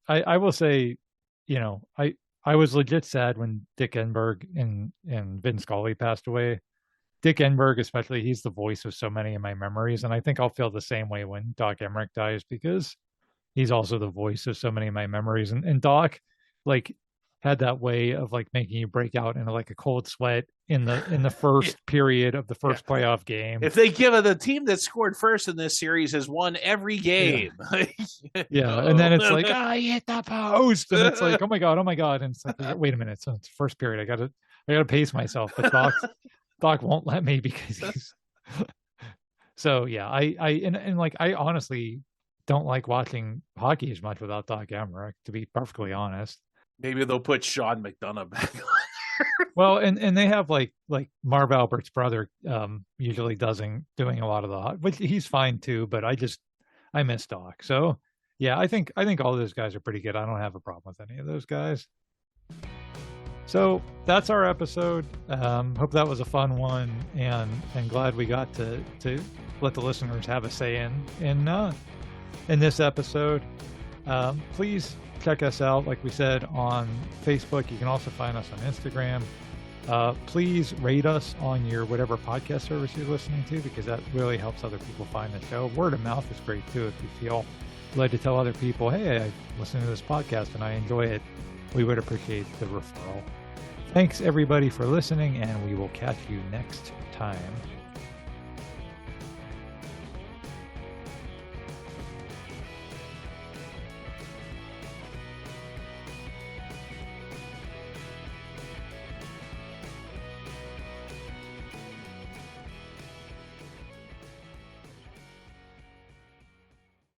Speaker 1: I will say, I was legit sad when Dick Enberg and Vin Scully passed away. Dick Enberg, especially, he's the voice of so many of my memories. And I think I'll feel the same way when Doc Emmerich dies because he's also the voice of so many of my memories. And Doc, like, had that way of like making you break out into like a cold sweat in the first period of the first playoff game.
Speaker 2: If they give it, the team that scored first in this series has won every game.
Speaker 1: Yeah. And then it's like, he hit the post. And it's like, oh my God. And it's like, wait a minute. So it's the first period. I gotta pace myself. But Doc won't let me because he's so yeah, I honestly don't like watching hockey as much without Doc Emmerich, to be perfectly honest.
Speaker 2: Maybe they'll put Sean McDonough back on.
Speaker 1: Well, and they have like Marv Albert's brother usually doing a lot of the which he's fine too, but I miss Doc. So yeah, I think all those guys are pretty good. I don't have a problem with any of those guys. So that's our episode. Hope that was a fun one, and glad we got to let the listeners have a say in this episode. Please check us out, like we said, on Facebook. You can also find us on Instagram. Please rate us on your whatever podcast service you're listening to, because that really helps other people find the show. Word of mouth is great too. If you feel led to tell other people, hey, I listen to this podcast and I enjoy it, we would appreciate the referral. Thanks everybody for listening, and we will catch you next time.